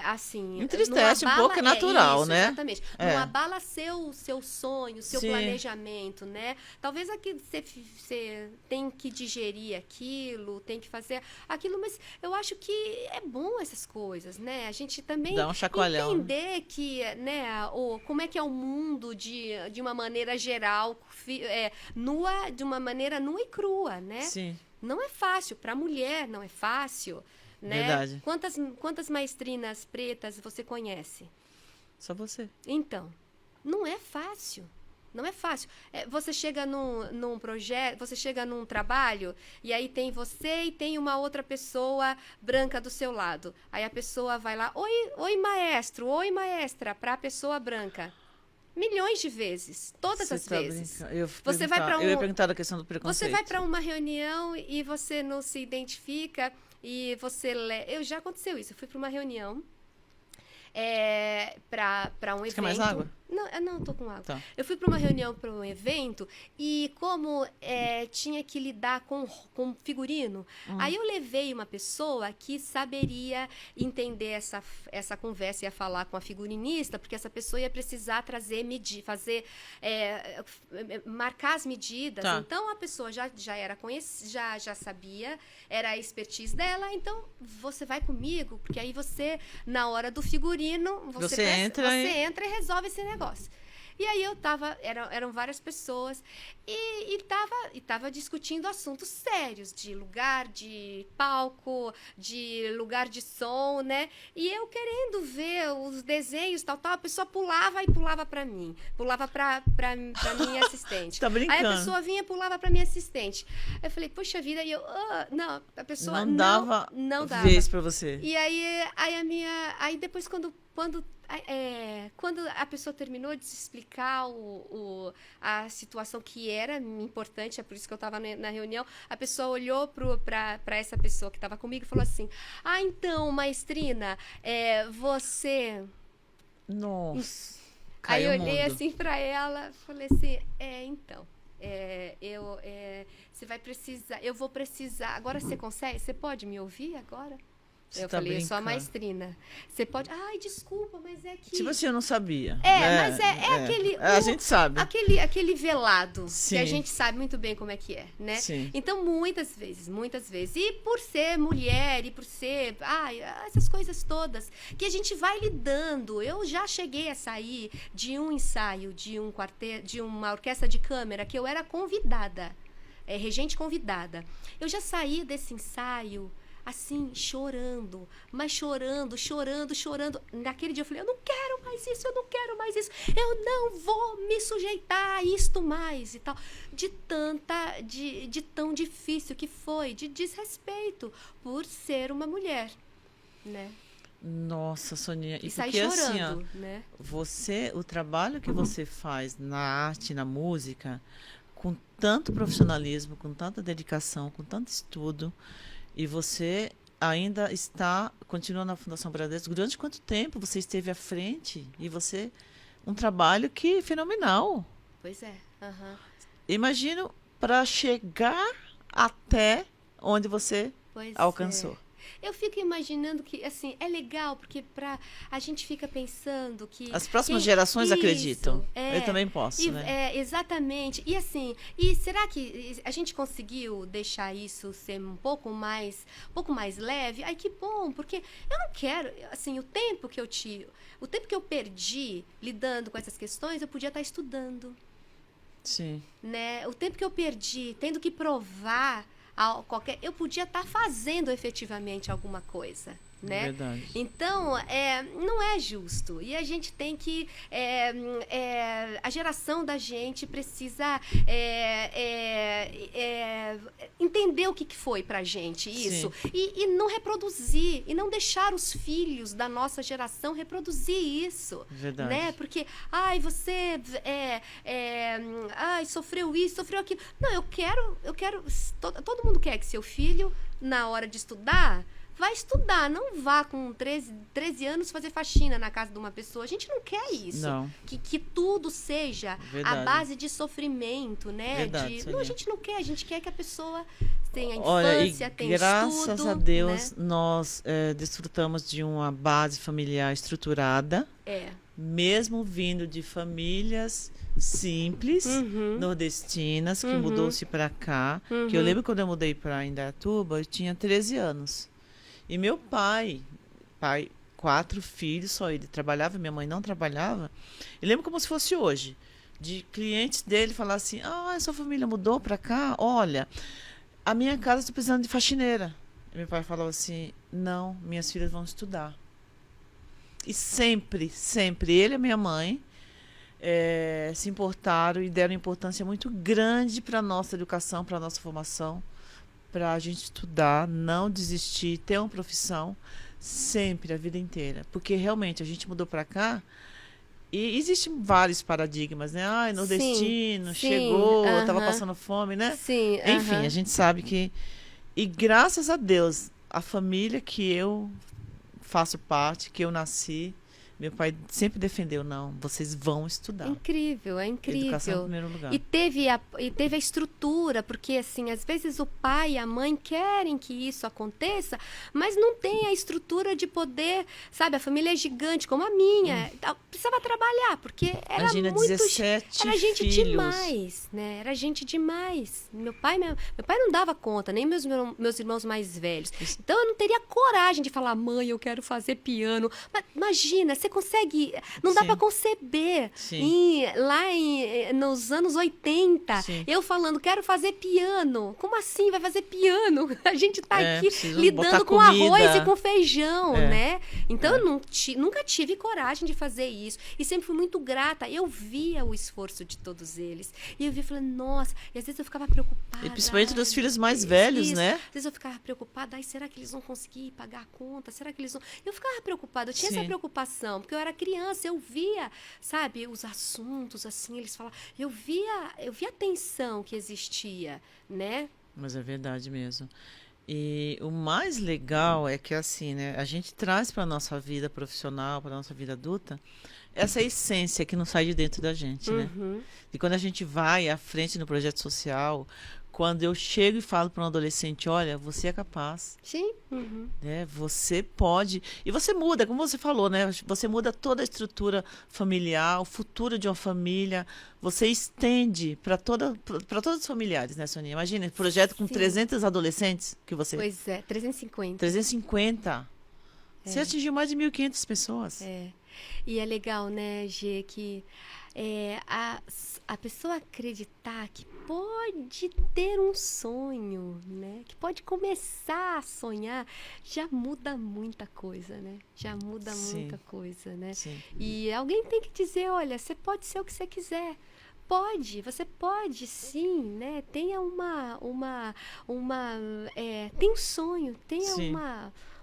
assim...
Entristece um pouco, é natural, né?
Exatamente. Não abala seu sonho, seu planejamento, né? Talvez aqui você tem que digerir aquilo, tem que fazer aquilo, mas eu acho que é bom essas coisas, né? A gente também
dá um chacoalhão,
entender que, né, como é que é o mundo de uma maneira geral, nua, de uma maneira nua e crua, né?
Sim.
Não é fácil, para a mulher não é fácil, né?
Verdade.
Quantas maestrinas pretas você conhece?
Só você.
Então, não é fácil. Não é fácil. Você chega num projeto, você chega num trabalho, e aí tem você e tem uma outra pessoa branca do seu lado. Aí a pessoa vai lá: oi maestro, oi maestra, para a pessoa branca. Milhões de vezes, todas as vezes.
Eu ia perguntar da questão do preconceito.
Você vai para uma reunião e você não se identifica e você já aconteceu isso. Eu fui para uma reunião para um evento.
Você quer mais água?
Não, tô com água.
Tá.
Eu fui para uma reunião para um evento e como tinha que lidar com figurino, aí eu levei uma pessoa que saberia entender essa conversa, ia falar com a figurinista, porque essa pessoa ia precisar marcar as medidas.
Tá.
Então a pessoa já era conhecida, já sabia, era a expertise dela. Então você vai comigo, porque aí você, na hora do figurino, você entra e resolve esse negócio. E aí eram várias pessoas e tava discutindo assuntos sérios, de lugar de palco, de lugar de som, né? E eu querendo ver os desenhos, tal, a pessoa pulava para mim, pulava para minha assistente.
Tá brincando?
Aí a pessoa vinha e pulava para minha assistente. Eu falei: puxa vida, e eu, não, a pessoa
não dava vez para você.
E aí depois quando a pessoa terminou de se explicar a situação que era importante, é por isso que eu estava na reunião, a pessoa olhou para essa pessoa que estava comigo e falou assim: então, maestrina, você...
Nossa,
aí eu
caiu o
olhei
mundo.
assim para ela, falei assim: então... você vai precisar, eu vou precisar. Agora você consegue? Você pode me ouvir agora?
Você
eu
tá
falei: eu sou a
brincando.
maestrina. Você pode... Ai, desculpa, mas é que...
Tipo assim, eu não sabia.
Mas aquele...
A gente sabe.
Aquele velado,
Sim.
que a gente sabe muito bem como é que é, né?
Sim.
Então, muitas vezes. E por ser mulher, e por ser... essas coisas todas, que a gente vai lidando. Eu já cheguei a sair de um ensaio, de uma orquestra de câmara, que eu era convidada, regente convidada. Eu já saí desse ensaio... assim, chorando, mas chorando, chorando, chorando. Naquele dia eu falei, eu não quero mais isso, eu não quero mais isso, eu não vou me sujeitar a isto mais e tal. De tão difícil que foi, de desrespeito por ser uma mulher, né?
Nossa, Soninha,
E
e
sair
porque assim,
chorando,
ó,
né?
o trabalho que você faz na arte, na música, com tanto profissionalismo, com tanta dedicação, com tanto estudo, e você ainda continua na Fundação Bradesco. Durante quanto tempo você esteve à frente? E você, um trabalho que é fenomenal.
Pois é. Aham.
Imagino para chegar até onde você
Pois
alcançou.
é. Eu fico imaginando que, assim, é legal, porque a gente fica pensando que...
As próximas gerações acreditam.
É,
Eu também posso, né?
Exatamente. E assim, e será que a gente conseguiu deixar isso ser um pouco mais leve? Ai, que bom, porque eu não quero, assim, o tempo que eu perdi lidando com essas questões, eu podia estar estudando.
Sim.
Né? O tempo que eu perdi tendo que provar eu podia estar fazendo efetivamente alguma coisa, né?
Verdade.
Então, não é justo. E a gente tem que... a geração da gente precisa entender o que foi pra gente isso. E não reproduzir. E não deixar os filhos da nossa geração reproduzir isso.
Verdade.
Né? Porque, você sofreu isso, sofreu aquilo. Não, eu quero... Todo mundo quer que seu filho, na hora de estudar... Vai estudar, não vá com 13 anos fazer faxina na casa de uma pessoa. A gente não quer isso.
Não.
Que tudo seja
Verdade.
a base de sofrimento, né?
Verdade,
Não, a gente não quer. A gente quer que a pessoa tenha
Olha,
infância, tenha
graças
estudo.
a Deus,
né?
nós desfrutamos de uma base familiar estruturada. Mesmo vindo de famílias simples, nordestinas, que mudou-se para cá. Que eu lembro quando eu mudei para Indaiatuba, eu tinha 13 anos. E meu pai, 4 filhos, só ele trabalhava, minha mãe não trabalhava. Eu lembro como se fosse hoje, de clientes dele falar assim, sua família mudou para cá? Olha, a minha casa está precisando de faxineira. E meu pai falava assim, não, minhas filhas vão estudar. E sempre, sempre, ele e a minha mãe se importaram e deram importância muito grande para a nossa educação, para a nossa formação, para a gente estudar, não desistir, ter uma profissão sempre, a vida inteira. Porque realmente a gente mudou para cá e existem vários paradigmas, né? Nordestino, chegou, estava passando fome, né?
Sim,
enfim, a gente sabe que... E graças a Deus, a família que eu faço parte, que eu nasci, meu pai sempre defendeu, não, vocês vão estudar.
É incrível.
Educação em primeiro lugar.
E teve a estrutura, porque assim, às vezes o pai e a mãe querem que isso aconteça, mas não tem a estrutura de poder, sabe, a família é gigante, como a minha, precisava trabalhar, porque era
Imagina,
muito...
17
era gente
filhos.
demais, né? Era gente demais. Meu pai não dava conta, nem meus irmãos mais velhos. Então eu não teria coragem de falar, mãe, eu quero fazer piano. Mas imagina, você consegue... Não dá para conceber. Nos anos 80, eu falando, quero fazer piano. Como assim vai fazer piano? A gente tá aqui lidando com arroz e com feijão, né? Então eu nunca tive coragem de fazer isso. E sempre fui muito grata. Eu via o esforço de todos eles. E eu via e falei, nossa... E às vezes eu ficava preocupada.
E principalmente dos filhos mais velhos, né?
Às vezes eu ficava preocupada. Será que eles vão conseguir pagar a conta? Será que eles vão... Eu ficava preocupada. Eu tinha essa preocupação. Porque eu era criança. Eu via, sabe, os assuntos, assim, eles falavam... Eu via a tensão que existia, né?
Mas é verdade mesmo. E o mais legal é que, assim, né, a gente traz para a nossa vida profissional, para a nossa vida adulta, essa essência que não sai de dentro da gente, né? E quando a gente vai à frente no projeto social, quando eu chego e falo para um adolescente, olha, você é capaz.
Sim.
Né? Você pode... E você muda, como você falou, né? Você muda toda a estrutura familiar, o futuro de uma família. Você estende para todos os familiares, né, Soninha? Imagina, um projeto com 300 adolescentes que você...
Pois é, 350.
350. Você atingiu mais de 1.500 pessoas.
E é legal, né, Gê, que a pessoa acreditar que pode ter um sonho, né? Que pode começar a sonhar, já muda muita coisa, né? Já muda muita coisa, né?
Sim.
E alguém tem que dizer, olha, você pode ser o que você quiser. Pode, você pode sim, né? Tenha tem um sonho, tenha
Sim.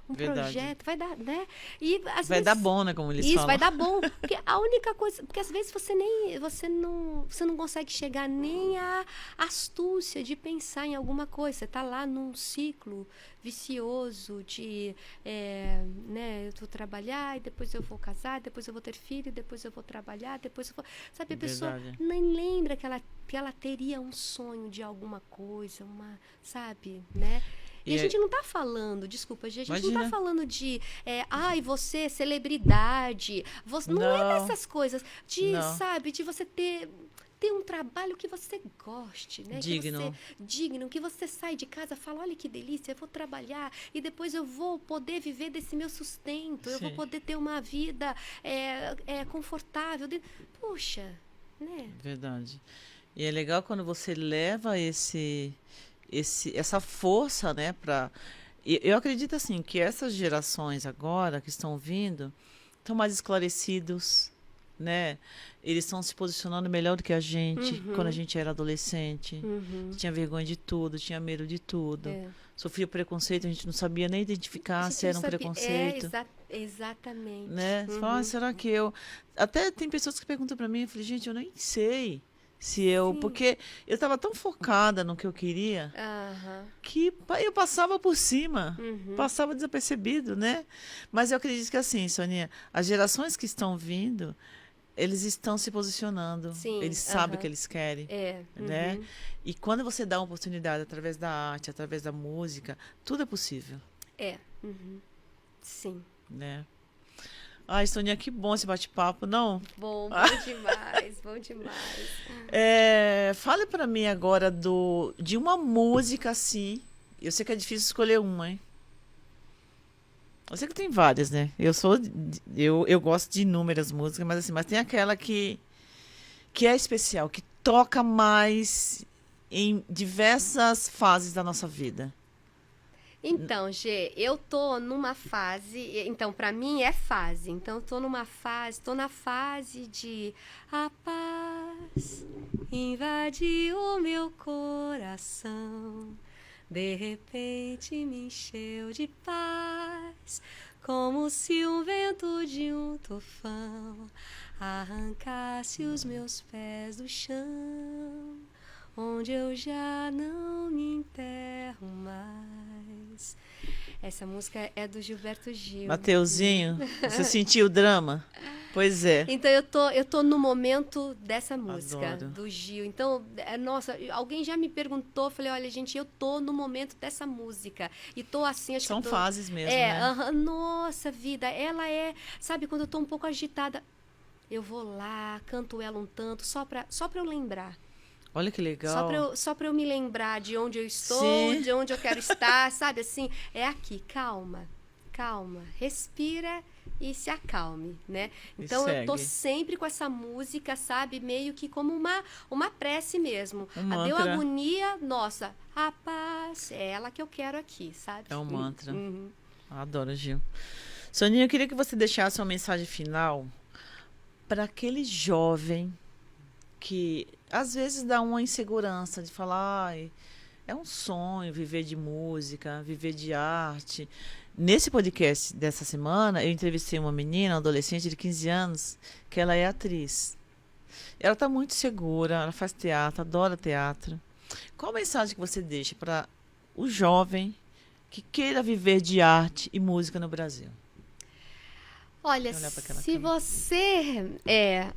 um
Verdade.
projeto, vai dar, né? E às
Vai
vezes,
dar bom, né? Como eles
isso
falam.
vai dar bom, porque a única coisa, porque às vezes você não consegue chegar nem à astúcia de pensar em alguma coisa. Você tá lá num ciclo vicioso de, né? Eu vou trabalhar e depois eu vou casar, depois eu vou ter filho, depois eu vou trabalhar, depois eu vou, sabe? A pessoa
Verdade.
nem lembra que ela teria um sonho de alguma coisa, sabe, né? E a gente não tá falando, desculpa, a gente não tá falando de, você, celebridade, você, não é dessas coisas, sabe, de você ter um trabalho que você goste, né? Digno, que você sai de casa e fala, olha que delícia, eu vou trabalhar e depois eu vou poder viver desse meu sustento, eu vou poder ter uma vida confortável. Puxa, né?
Verdade. E é legal quando você leva essa força, né, eu acredito assim que essas gerações agora que estão vindo estão mais esclarecidos, né? Eles estão se posicionando melhor do que a gente quando a gente era adolescente. Tinha vergonha de tudo, tinha medo de tudo. Sofria preconceito, a gente não sabia nem identificar se era um preconceito.
Exatamente.
Né? Você fala, será que eu... Até tem pessoas que perguntam para mim, eu falei, gente, eu nem sei se eu...
Sim.
Porque eu estava tão focada no que eu queria que eu passava por cima, passava desapercebido, né? Mas eu acredito que assim, Soninha, as gerações que estão vindo, eles estão se posicionando.
Sim.
Eles sabem o que eles querem. Né? E quando você dá uma oportunidade através da arte, através da música, tudo é possível.
Sim.
Né? Ai, Soninha, que bom esse bate-papo, não?
Bom demais, bom demais.
Fale pra mim agora de uma música assim. Eu sei que é difícil escolher uma, hein? Eu sei que tem várias, né? Eu gosto de inúmeras músicas, mas tem aquela que é especial, que toca mais em diversas fases da nossa vida.
Então, Gê, eu tô numa fase, então pra mim é fase, então tô na fase de a paz invadiu o meu coração, de repente me encheu de paz, como se um vento de um tufão arrancasse os meus pés do chão, onde eu já não me enterro mais. Essa música é do Gilberto Gil.
Mateuzinho, você sentiu o drama? Pois é.
Então eu tô no momento dessa música.
Adoro.
Do Gil. Então, nossa, alguém já me perguntou, falei, olha, gente, eu tô no momento dessa música. E tô assim, acho
São
que
fases mesmo, né?
Nossa vida, ela sabe, quando eu tô um pouco agitada, eu vou lá, canto ela um tanto, só pra eu lembrar.
Olha que legal.
Só pra eu me lembrar de onde eu estou,
Sim.
de onde eu quero estar, sabe? Assim, é aqui, calma, respira e se acalme, né? Então eu tô sempre com essa música, sabe? Meio que como uma prece mesmo. Deu agonia, nossa, a paz, é ela que eu quero aqui, sabe?
É um mantra. Adoro, Gil. Soninha, eu queria que você deixasse uma mensagem final para aquele jovem que às vezes dá uma insegurança de falar, é um sonho viver de música, viver de arte. Nesse podcast dessa semana, eu entrevistei uma menina, uma adolescente de 15 anos, que ela é atriz. Ela está muito segura, ela faz teatro, adora teatro. Qual a mensagem que você deixa para o jovem que queira viver de arte e música no Brasil?
Olha, se você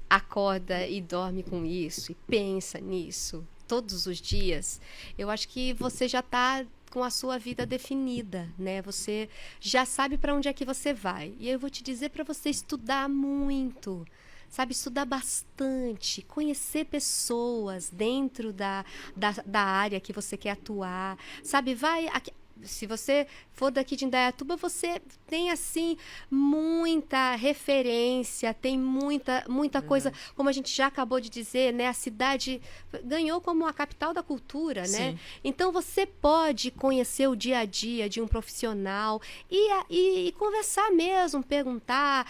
acorda e dorme com isso e pensa nisso todos os dias, eu acho que você já está com a sua vida definida, né? Você já sabe para onde é que você vai. E eu vou te dizer para você estudar muito, sabe? Estudar bastante, conhecer pessoas dentro da área que você quer atuar, sabe? Se você for daqui de Indaiatuba, você tem, assim, muita referência, tem muita coisa, como a gente já acabou de dizer, né? A cidade ganhou como a capital da cultura, né?
Sim.
Então, você pode conhecer o dia a dia de um profissional e conversar mesmo, perguntar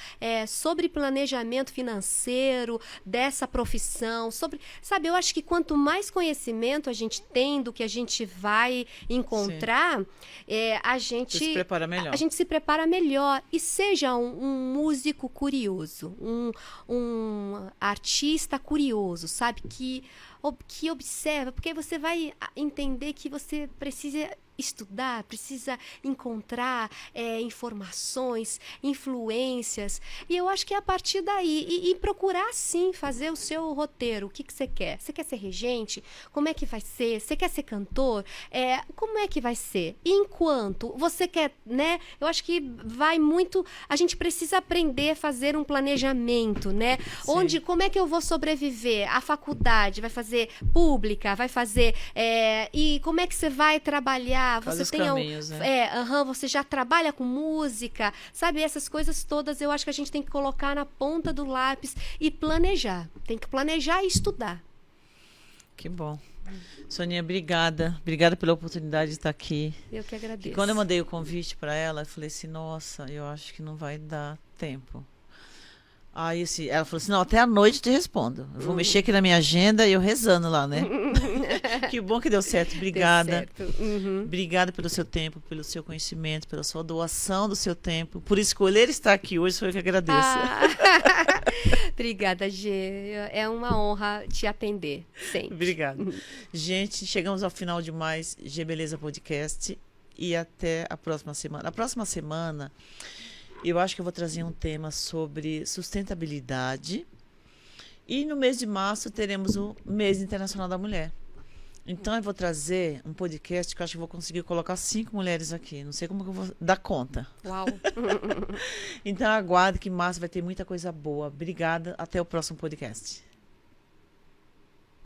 sobre planejamento financeiro dessa profissão, sabe, eu acho que quanto mais conhecimento a gente tem do que a gente vai encontrar, a gente
se prepara melhor.
A gente se prepara melhor. E seja um músico curioso, um artista curioso, sabe? Que observa, porque você vai entender que você precisa estudar, precisa encontrar informações, influências, e eu acho que é a partir daí, e procurar sim fazer o seu roteiro. O que você quer? Você quer ser regente? Como é que vai ser? Você quer ser cantor? Como é que vai ser? E enquanto você quer, né? Eu acho que vai muito, a gente precisa aprender a fazer um planejamento, né? Como é que eu vou sobreviver? A faculdade vai fazer pública, vai fazer, e como é que você vai trabalhar? Você tem
caminhos, né?
Você já trabalha com música, sabe? Essas coisas todas eu acho que a gente tem que colocar na ponta do lápis e planejar. Tem que planejar e estudar.
Que bom. Soninha, obrigada. Obrigada pela oportunidade de estar aqui.
Eu que agradeço.
E quando eu mandei o convite para ela, eu falei assim, nossa, eu acho que não vai dar tempo. Aí assim, ela falou assim, não, até à noite eu te respondo. Eu vou mexer aqui na minha agenda e eu rezando lá, né? Que bom que deu certo. Obrigada.
Deu certo.
Obrigada pelo seu tempo, pelo seu conhecimento, pela sua doação do seu tempo. Por escolher estar aqui hoje, foi eu que agradeço.
Obrigada, Gê. É uma honra te atender sempre.
Obrigada. Gente, chegamos ao final de mais G Beleza Podcast e até a próxima semana. A próxima semana, eu acho que eu vou trazer um tema sobre sustentabilidade e no mês de março teremos o Mês Internacional da Mulher. Então eu vou trazer um podcast que eu acho que vou conseguir colocar 5 mulheres aqui. Não sei como que eu vou dar conta.
Uau!
Então aguarde que em março vai ter muita coisa boa. Obrigada. Até o próximo podcast.